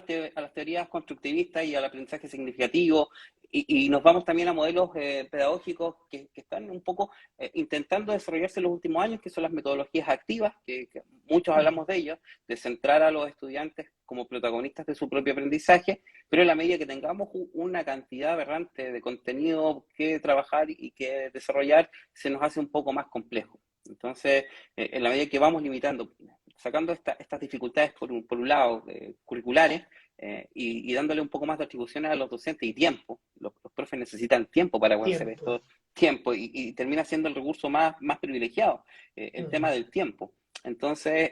las teorías constructivistas y al aprendizaje significativo. y nos vamos también a modelos pedagógicos que están un poco intentando desarrollarse en los últimos años, que son las metodologías activas, que muchos hablamos de ellas, de centrar a los estudiantes como protagonistas de su propio aprendizaje, pero en la medida que tengamos una cantidad aberrante de contenido que trabajar y que desarrollar, se nos hace un poco más complejo. Entonces, en la medida que vamos limitando, sacando estas dificultades por un lado, curriculares, y dándole un poco más de atribuciones a los docentes y tiempo. Los profes necesitan tiempo para poder hacer Tiempo. esto, tiempo, y termina siendo el recurso más privilegiado, el tema del tiempo. Entonces,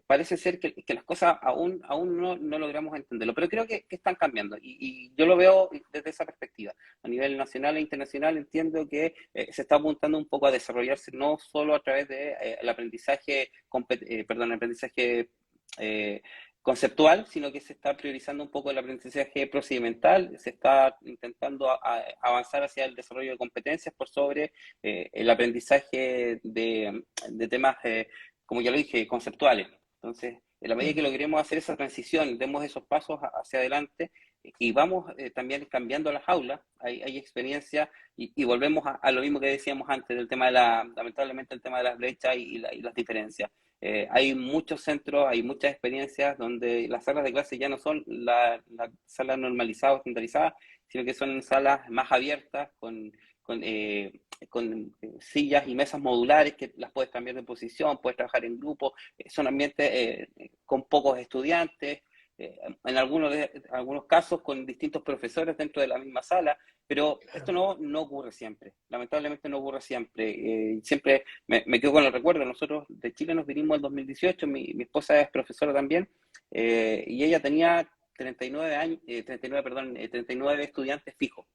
parece ser que las cosas aún no logramos entenderlo, pero creo que están cambiando y yo lo veo desde esa perspectiva. A nivel nacional e internacional entiendo que se está apuntando un poco a desarrollarse no solo a través de el aprendizaje, aprendizaje conceptual, sino que se está priorizando un poco el aprendizaje procedimental, se está intentando avanzar hacia el desarrollo de competencias por sobre el aprendizaje de temas, como ya lo dije, conceptuales. Entonces, en la medida que logremos hacer esa transición, demos esos pasos hacia adelante y vamos también cambiando las aulas, hay experiencias y volvemos a lo mismo que decíamos antes del tema lamentablemente el tema de las brechas y las diferencias. Hay muchos centros, hay muchas experiencias donde las salas de clase ya no son las salas normalizadas, estandarizadas, sino que son salas más abiertas, con sillas y mesas modulares que las puedes cambiar de posición, puedes trabajar en grupo, son ambientes con pocos estudiantes, en algunos casos con distintos profesores dentro de la misma sala, pero esto Claro. no ocurre siempre, lamentablemente no ocurre siempre. Siempre me quedo con el recuerdo, nosotros de Chile nos vinimos en 2018, mi esposa es profesora también, y ella tenía 39 años, 39, perdón, 39 estudiantes fijos.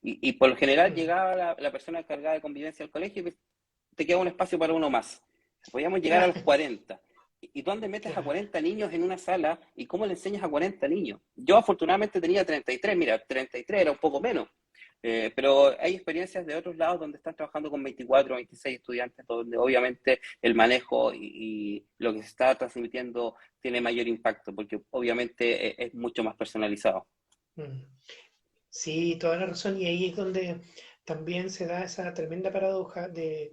Y por lo general llegaba la persona encargada de convivencia al colegio y te queda un espacio para uno más. Podíamos llegar a los 40. ¿Y dónde metes a Claro. 40 niños en una sala y cómo le enseñas a 40 niños? Yo afortunadamente tenía 33, mira, 33 era un poco menos, pero hay experiencias de otros lados donde están trabajando con 24 o 26 estudiantes, donde obviamente el manejo y lo que se está transmitiendo tiene mayor impacto, porque obviamente es mucho más personalizado. Mm. Sí, toda la razón. Y ahí es donde también se da esa tremenda paradoja de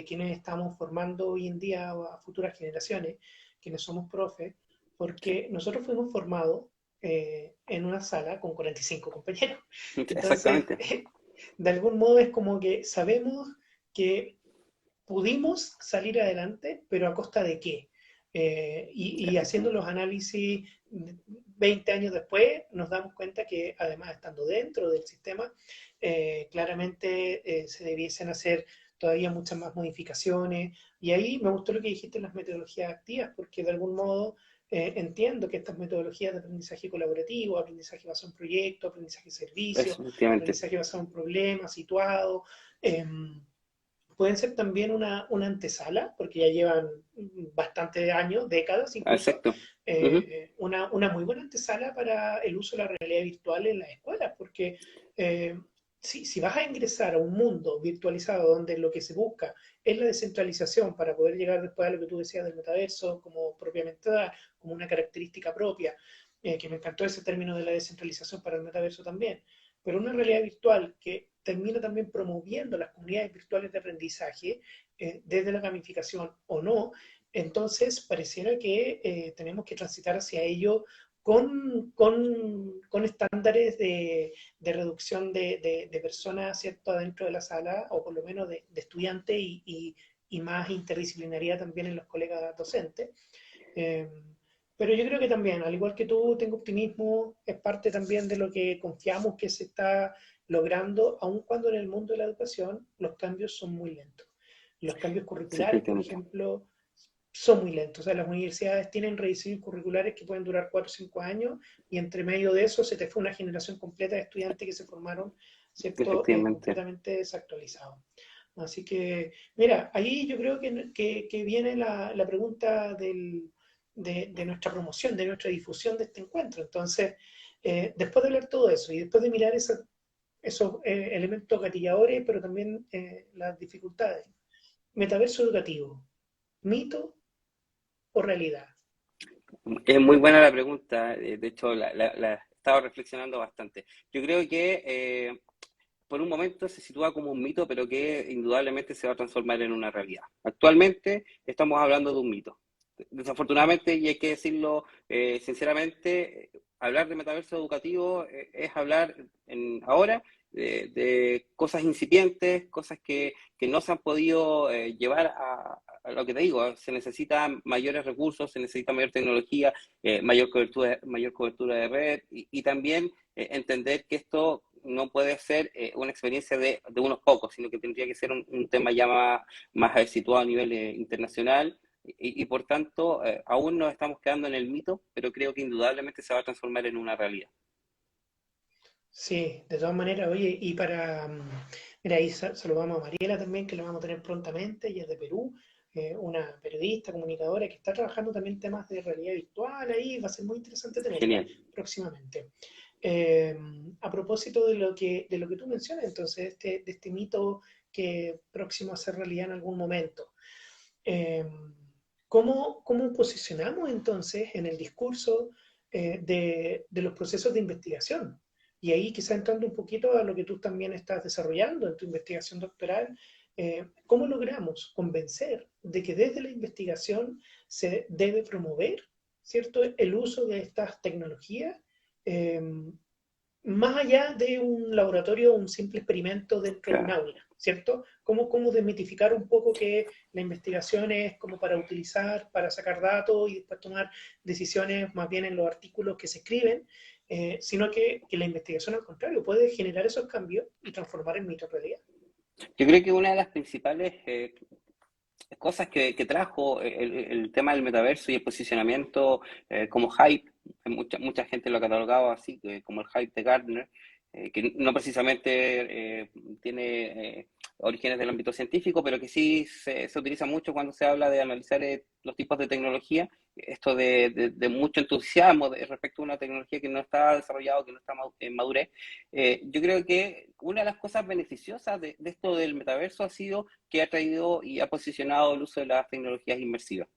quienes estamos formando hoy en día a futuras generaciones, quienes somos profes, Sí, porque nosotros fuimos formados en una sala con 45 compañeros. Entonces, exactamente. de algún modo es como que sabemos que pudimos salir adelante, pero ¿a costa de qué? Y haciendo los análisis 20 años después, nos damos cuenta que además estando dentro del sistema, claramente se debiesen hacer todavía muchas más modificaciones. Y ahí me gustó lo que dijiste en las metodologías activas, porque de algún modo entiendo que estas metodologías de aprendizaje colaborativo, aprendizaje basado en proyectos, aprendizaje de servicio, Efectivamente. aprendizaje basado en problemas, situado, eh, pueden ser también una antesala, porque ya llevan bastantes años, décadas incluso, Exacto. Ujú. una muy buena antesala para el uso de la realidad virtual en las escuelas, porque eh, si vas a ingresar a un mundo virtualizado donde lo que se busca es la descentralización para poder llegar después a lo que tú decías del metaverso como propiamente da, como una característica propia, que me encantó ese término de la descentralización para el metaverso también, pero una realidad virtual que termina también promoviendo las comunidades virtuales de aprendizaje desde la gamificación o no, entonces pareciera que tenemos que transitar hacia ello con estándares de reducción de personas, ¿cierto?, adentro de la sala, o por lo menos de estudiantes y más interdisciplinaridad también en los colegas docentes. Eh, pero yo creo que también, al igual que tú, tengo optimismo, es parte también de lo que confiamos que se está logrando, aun cuando en el mundo de la educación los cambios son muy lentos. Los cambios Sí, curriculares, por efectivamente. ejemplo, son muy lentos. O sea, las universidades tienen rediseños curriculares que pueden durar 4 o 5 años y entre medio de eso se te fue una generación completa de estudiantes que se formaron, ¿cierto?, Efectivamente. completamente desactualizados. Así que, mira, ahí yo creo que viene la pregunta de nuestra promoción, de nuestra difusión de este encuentro. Entonces, después de hablar todo eso y después de mirar esos elementos gatilladores, pero también las dificultades, metaverso educativo, mito o realidad. Es muy buena la pregunta. De hecho, estado reflexionando bastante. Yo creo que por un momento se sitúa como un mito, pero que indudablemente se va a transformar en una realidad. Actualmente estamos hablando de un mito. Desafortunadamente, y hay que decirlo sinceramente, hablar de metaverso educativo es hablar ahora de cosas incipientes, cosas que no se han podido llevar a lo que te digo. Se necesitan mayores recursos, se necesita mayor tecnología, mayor cobertura de red y también entender que esto no puede ser una experiencia de unos pocos, sino que tendría que ser un tema ya más situado a nivel internacional y por tanto aún nos estamos quedando en el mito, pero creo que indudablemente se va a transformar en una realidad. Sí, de todas maneras, oye, y mira, ahí saludamos a Mariela también, que la vamos a tener prontamente, ella es de Perú, una periodista, comunicadora que está trabajando también temas de realidad virtual ahí, va a ser muy interesante tenerla Genial. próximamente. Eh, a propósito de lo que tú mencionas, entonces, de este mito que próximo a ser realidad en algún momento. Eh, ¿Cómo posicionamos entonces en el discurso de los procesos de investigación? Y ahí quizá entrando un poquito a lo que tú también estás desarrollando en tu investigación doctoral, ¿cómo logramos convencer de que desde la investigación se debe promover, ¿cierto?, el uso de estas tecnologías eh, más allá de un laboratorio o un simple experimento dentro de un Claro. aula, ¿cierto? ¿Cómo desmitificar un poco que la investigación es como para utilizar, para sacar datos y después tomar decisiones más bien en los artículos que se escriben, sino que la investigación al contrario puede generar esos cambios y transformar el mito en realidad? Yo creo que una de las principales cosas que trajo el tema del metaverso y el posicionamiento como hype, mucha gente lo ha catalogado así, como el hype de Gartner, que no precisamente tiene orígenes del ámbito científico, pero que sí se utiliza mucho cuando se habla de analizar los tipos de tecnología, esto de mucho entusiasmo respecto a una tecnología que no está desarrollada, que no está en madurez. Yo creo que una de las cosas beneficiosas de esto del metaverso ha sido que ha traído y ha posicionado el uso de las tecnologías inmersivas.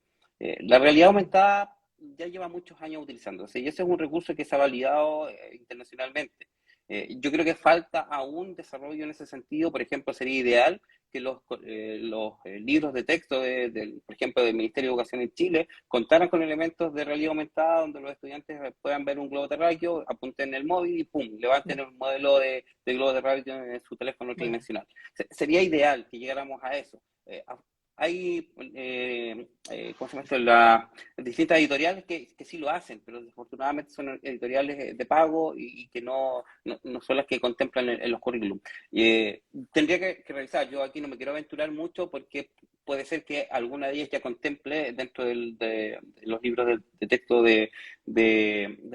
La realidad aumentada ya lleva muchos años utilizándose y ese es un recurso que se ha validado internacionalmente. Yo creo que falta aún desarrollo en ese sentido. Por ejemplo, sería ideal que los libros de texto, por ejemplo, del Ministerio de Educación en Chile, contaran con elementos de realidad aumentada donde los estudiantes puedan ver un globo terráqueo, apunten el móvil y ¡pum!, levanten el modelo de globo terráqueo en su teléfono Bueno, tridimensional. Sería ideal que llegáramos a eso. Hay, ¿cómo se llama esto? Distintas editoriales que sí lo hacen, pero desafortunadamente son editoriales de pago y que no son las que contemplan en los currículum. Eh, Tendría que revisar, yo aquí no me quiero aventurar mucho porque puede ser que alguna de ellas ya contemple dentro de los libros de texto del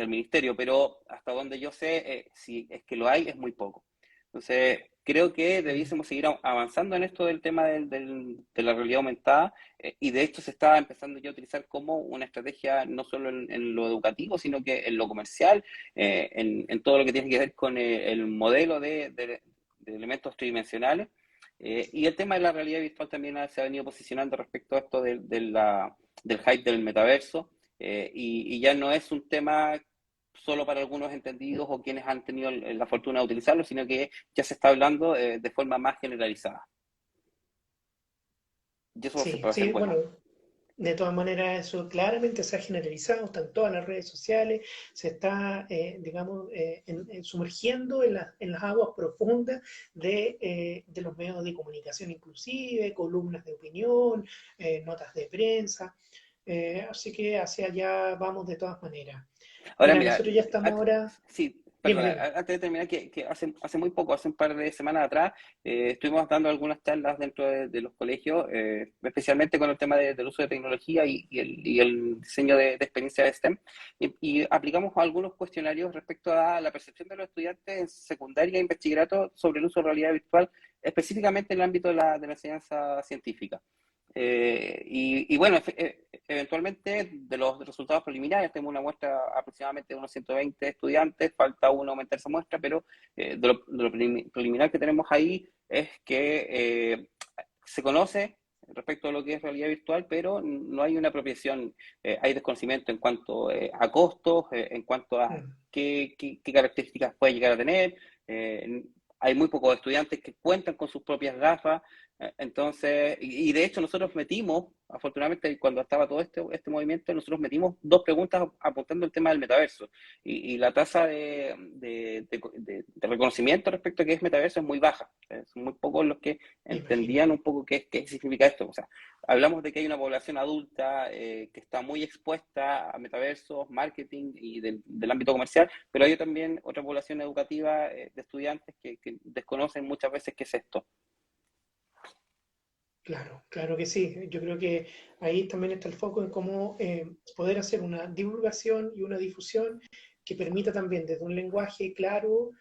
ministerio, pero hasta donde yo sé, si es que lo hay, es muy poco. Entonces, creo que mm, debiésemos seguir avanzando en esto del tema de la realidad aumentada y de hecho se está empezando ya a utilizar como una estrategia no solo en lo educativo, sino que en lo comercial, en todo lo que tiene que ver con el modelo de elementos tridimensionales. Y el tema de la realidad virtual también se ha venido posicionando respecto a esto del hype del metaverso y ya no es un tema solo para algunos entendidos o quienes han tenido la fortuna de utilizarlo, sino que ya se está hablando de forma más generalizada. Y eso sí, siempre va a ser sí, bueno, bueno. de todas maneras, eso claramente se ha generalizado, está en todas las redes sociales, se está, digamos, sumergiendo en las aguas profundas de los medios de comunicación inclusive, columnas de opinión, notas de prensa. Así que hacia allá vamos de todas maneras. Ahora, Mira, mira, nosotros ya estamos ahora... sí, Dime, perdona, dime. antes de terminar, que hace muy poco, hace un par de semanas atrás, estuvimos dando algunas charlas dentro de los colegios, especialmente con el tema del uso de tecnología y el diseño de experiencia de STEM, y aplicamos algunos cuestionarios respecto a la percepción de los estudiantes en secundaria y bachillerato sobre el uso de realidad virtual, específicamente en el ámbito de la enseñanza científica. Y bueno, eventualmente de los resultados preliminares, tenemos una muestra aproximadamente de unos 120 estudiantes, falta uno aumentar esa muestra, pero de lo preliminar que tenemos ahí es que se conoce respecto a lo que es realidad virtual, pero no hay una apropiación, hay desconocimiento en cuanto a costos, en cuanto a Mm, qué características puede llegar a tener. eh, Hay muy pocos estudiantes que cuentan con sus propias gafas, entonces, y de hecho nosotros metimos, afortunadamente cuando estaba todo este movimiento, nosotros metimos dos preguntas apuntando al tema del metaverso, y la tasa de reconocimiento respecto a qué es metaverso es muy baja. Son muy pocos los que me imagino. entendían un poco qué significa esto. O sea, hablamos de que hay una población adulta que está muy expuesta a metaversos, marketing y del ámbito comercial, pero hay también otra población educativa de estudiantes que desconocen muchas veces qué es esto. Claro, claro que sí. Yo creo que ahí también está el foco en cómo poder hacer una divulgación y una difusión que permita también desde un lenguaje claro,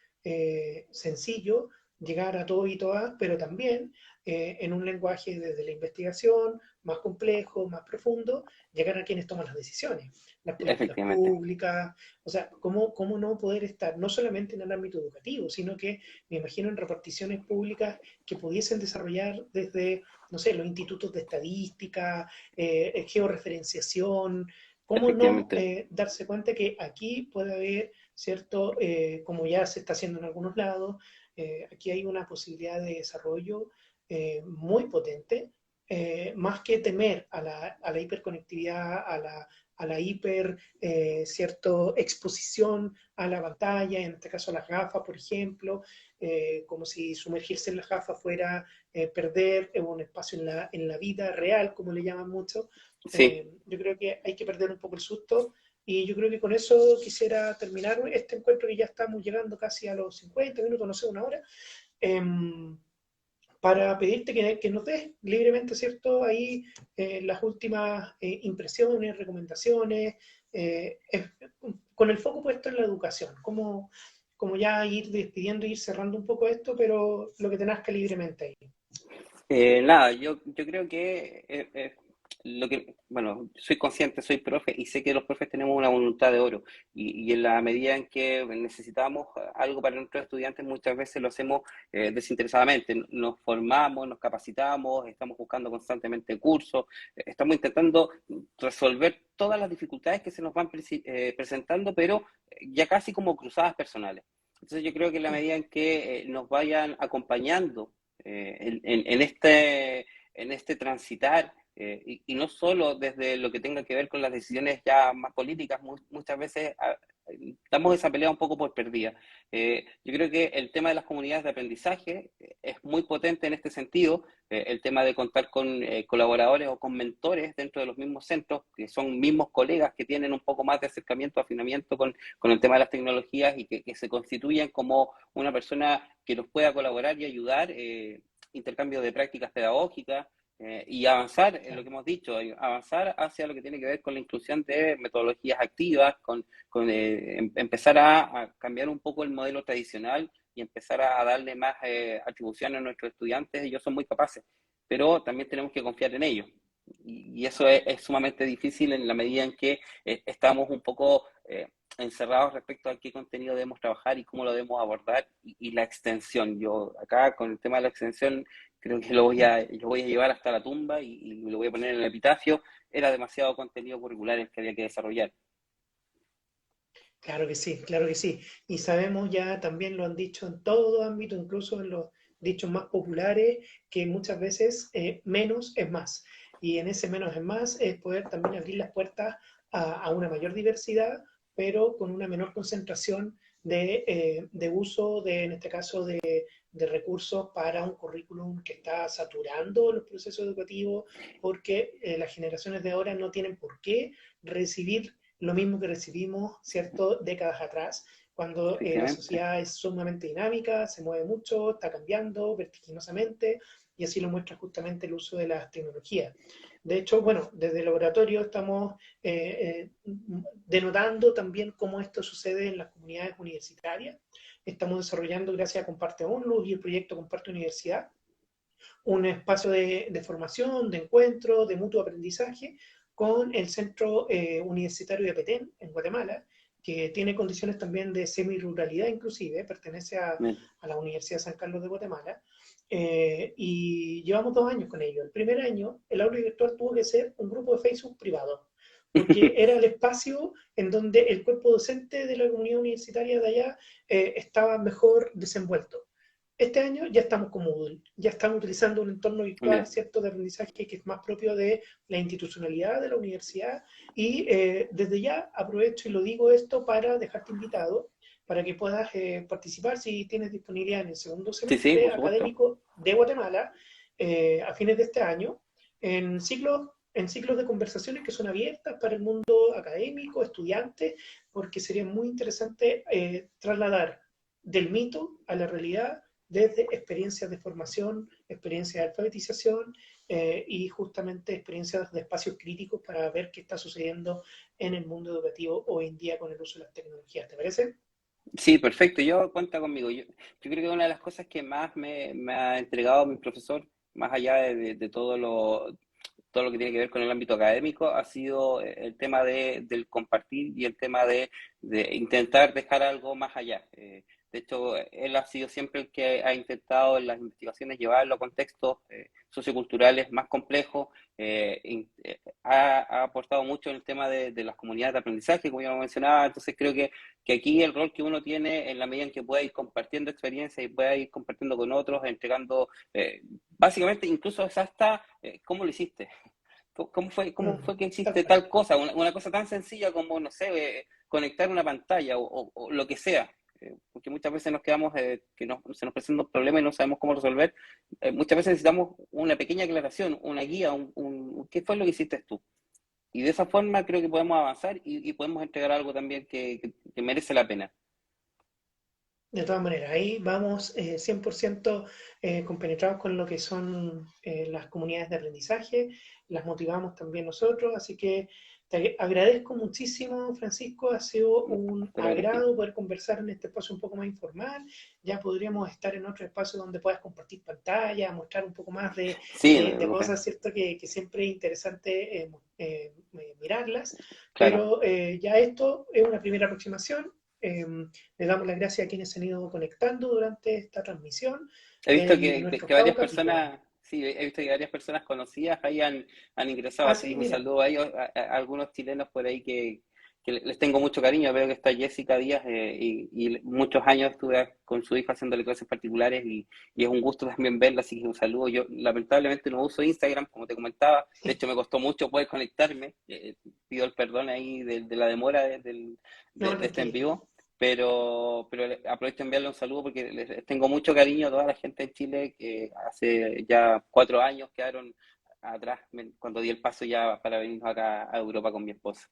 sencillo, llegar a todos y todas, pero también en un lenguaje desde la investigación más complejo, más profundo, llegar a quienes toman las decisiones, las políticas Efectivamente, públicas, o sea, cómo no poder estar no solamente en el ámbito educativo, sino que me imagino en reparticiones públicas que pudiesen desarrollar desde no sé, los institutos de estadística, georreferenciación, cómo no efectivamente. darse cuenta que aquí puede haber, ¿cierto? Como ya se está haciendo en algunos lados, aquí hay una posibilidad de desarrollo muy potente, más que temer a la hiperconectividad, a la hiper, cierto, exposición a la pantalla, en este caso a las gafas, por ejemplo, como si sumergirse en las gafas fuera perder un espacio en la vida real, como le llaman mucho. Sí. Yo creo que hay que perder un poco el susto y yo creo que con eso quisiera terminar este encuentro que ya estamos llegando casi a los 50 minutos, no sé, una hora, eh, para pedirte que nos des libremente, ¿cierto? Ahí las últimas impresiones, recomendaciones, con el foco puesto en la educación, como ya ir despidiendo, ir cerrando un poco esto, pero lo que te nazca libremente ahí. Nada, yo creo que lo que, bueno, soy consciente, soy profe y sé que los profes tenemos una voluntad de oro y en la medida en que necesitamos algo para nuestros estudiantes muchas veces lo hacemos desinteresadamente, nos formamos, nos capacitamos, estamos buscando constantemente cursos, estamos intentando resolver todas las dificultades que se nos van presentando, pero ya casi como cruzadas personales. Entonces yo creo que en la medida en que nos vayan acompañando en este transitar, y no solo desde lo que tenga que ver con las decisiones ya más políticas, muchas veces damos esa pelea un poco por perdida. Yo creo que el tema de las comunidades de aprendizaje es muy potente en este sentido, el tema de contar con colaboradores o con mentores dentro de los mismos centros, que son mismos colegas que tienen un poco más de acercamiento, afinamiento con el tema de las tecnologías y que se constituyen como una persona que nos pueda colaborar y ayudar, intercambio de prácticas pedagógicas, y avanzar en lo Claro. que hemos dicho, avanzar hacia lo que tiene que ver con la inclusión de metodologías activas, con empezar a cambiar un poco el modelo tradicional y empezar a darle más atribuciones a nuestros estudiantes. Ellos son muy capaces, pero también tenemos que confiar en ellos. Y eso es sumamente difícil en la medida en que estamos un poco encerrados respecto a qué contenido debemos trabajar y cómo lo debemos abordar y la extensión. Yo acá con el tema de la extensión creo que lo voy a llevar hasta la tumba y lo voy a poner en el epitafio. Era demasiado contenido curricular el que había que desarrollar. Claro que sí, claro que sí. Y sabemos ya, también lo han dicho en todo ámbito, incluso en los dichos más populares, que muchas veces menos es más. Y en ese menos es más es poder también abrir las puertas a una mayor diversidad, pero con una menor concentración de uso, en este caso, de recursos para un currículum que está saturando los procesos educativos, porque las generaciones de ahora no tienen por qué recibir lo mismo que recibimos, ¿cierto?, décadas atrás, cuando la Efectivamente. sociedad es sumamente dinámica, se mueve mucho, está cambiando vertiginosamente, y así lo muestra justamente el uso de las tecnologías. De hecho, bueno, desde el laboratorio estamos denotando también cómo esto sucede en las comunidades universitarias. Estamos desarrollando, gracias a Comparte ONLUS y el proyecto Comparte Universidad, un espacio de formación, de encuentro, de mutuo aprendizaje con el Centro Universitario de Petén, en Guatemala, que tiene condiciones también de semi-ruralidad inclusive, pertenece a la Universidad de San Carlos de Guatemala, y llevamos 2 años con ello. El primer año, el aula virtual tuvo que ser un grupo de Facebook privado, porque era el espacio en donde el cuerpo docente de la comunidad universitaria de allá estaba mejor desenvuelto. Este año ya estamos con Moodle, ya estamos utilizando un entorno virtual, Mira, ¿cierto?, de aprendizaje que es más propio de la institucionalidad de la universidad y desde ya aprovecho y lo digo esto para dejarte invitado para que puedas participar si tienes disponibilidad en el segundo sí, sí, semestre por supuesto. académico de Guatemala a fines de este año en ciclos de conversaciones que son abiertas para el mundo académico, estudiantes, porque sería muy interesante trasladar del mito a la realidad desde experiencias de formación, experiencias de alfabetización y justamente experiencias de espacios críticos para ver qué está sucediendo en el mundo educativo hoy en día con el uso de las tecnologías. ¿Te parece? Sí, perfecto. Yo cuenta conmigo. Yo creo que una de las cosas que más me ha entregado mi profesor, más allá de todo lo que tiene que ver con el ámbito académico, ha sido el tema del compartir y el tema de intentar dejar algo más allá. De hecho, él ha sido siempre el que ha intentado en las investigaciones llevarlo a contextos socioculturales más complejos. Ha aportado mucho en el tema de las comunidades de aprendizaje, como ya lo mencionaba. Entonces creo que aquí el rol que uno tiene en la medida en que pueda ir compartiendo experiencias y pueda ir compartiendo con otros, entregando, básicamente incluso hasta cómo lo hiciste. ¿Cómo Mm, fue que tal hiciste cual. tal cosa? Una cosa tan sencilla como, no sé, conectar una pantalla o lo que sea. Porque muchas veces nos quedamos, se nos presenta un problema y no sabemos cómo resolver. Muchas veces necesitamos una pequeña aclaración, una guía, ¿qué fue lo que hiciste tú? Y de esa forma creo que podemos avanzar y podemos entregar algo también que merece la pena. De todas maneras, ahí vamos 100% compenetrados con lo que son las comunidades de aprendizaje, las motivamos también nosotros, así que te agradezco muchísimo, Francisco, ha sido un Te lo agradezco. agrado poder conversar en este espacio un poco más informal, ya podríamos estar en otro espacio donde puedas compartir pantalla, mostrar un poco más Sí, no te de preocupes. cosas, ¿cierto? Que siempre es interesante mirarlas, Claro. pero ya esto es una primera aproximación. Le damos las gracias a quienes se han ido conectando durante esta transmisión He visto de nuestro que octavo varias capítulo. personas, sí, he visto que varias personas conocidas ahí han ingresado, Ah, así sí, que un mira. saludo a ellos, a algunos chilenos por ahí que les tengo mucho cariño. Veo que está Jessica Díaz y muchos años estuve con su hija haciéndole clases particulares y es un gusto también verla, así que un saludo. Yo lamentablemente no uso Instagram, como te comentaba, de hecho me costó mucho poder conectarme, pido el perdón ahí de la demora No, de este en tranquilo. vivo. Pero aprovecho de enviarle un saludo porque les tengo mucho cariño a toda la gente en Chile que hace ya 4 años quedaron atrás cuando di el paso ya para venirnos acá a Europa con mi esposa.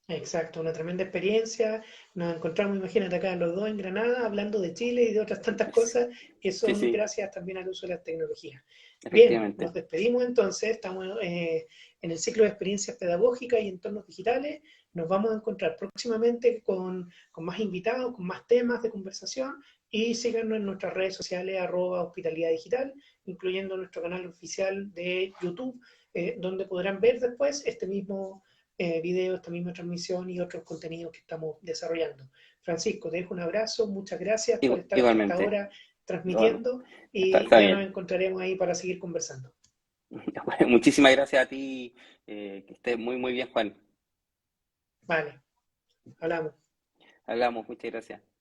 Exacto, una tremenda experiencia. Nos encontramos, imagínate, acá los dos en Granada, hablando de Chile y de otras tantas cosas que Sí, son sí, gracias también al uso de las tecnologías. Bien, nos efectivamente. despedimos entonces. Estamos en el ciclo de experiencias pedagógicas y entornos digitales. Nos vamos a encontrar próximamente con más invitados, con más temas de conversación y síganos en nuestras redes sociales, @hospitalidad digital, incluyendo nuestro canal oficial de YouTube, donde podrán ver después este mismo video, esta misma transmisión y otros contenidos que estamos desarrollando. Francisco, te dejo un abrazo, muchas gracias por estar hasta esta Igualmente. hora Bueno, transmitiendo está, y está ya nos bien. encontraremos ahí para seguir conversando. Muchísimas gracias a ti. Que estés muy, muy bien, Juan. Vale, hablamos. Hablamos. Muchas gracias.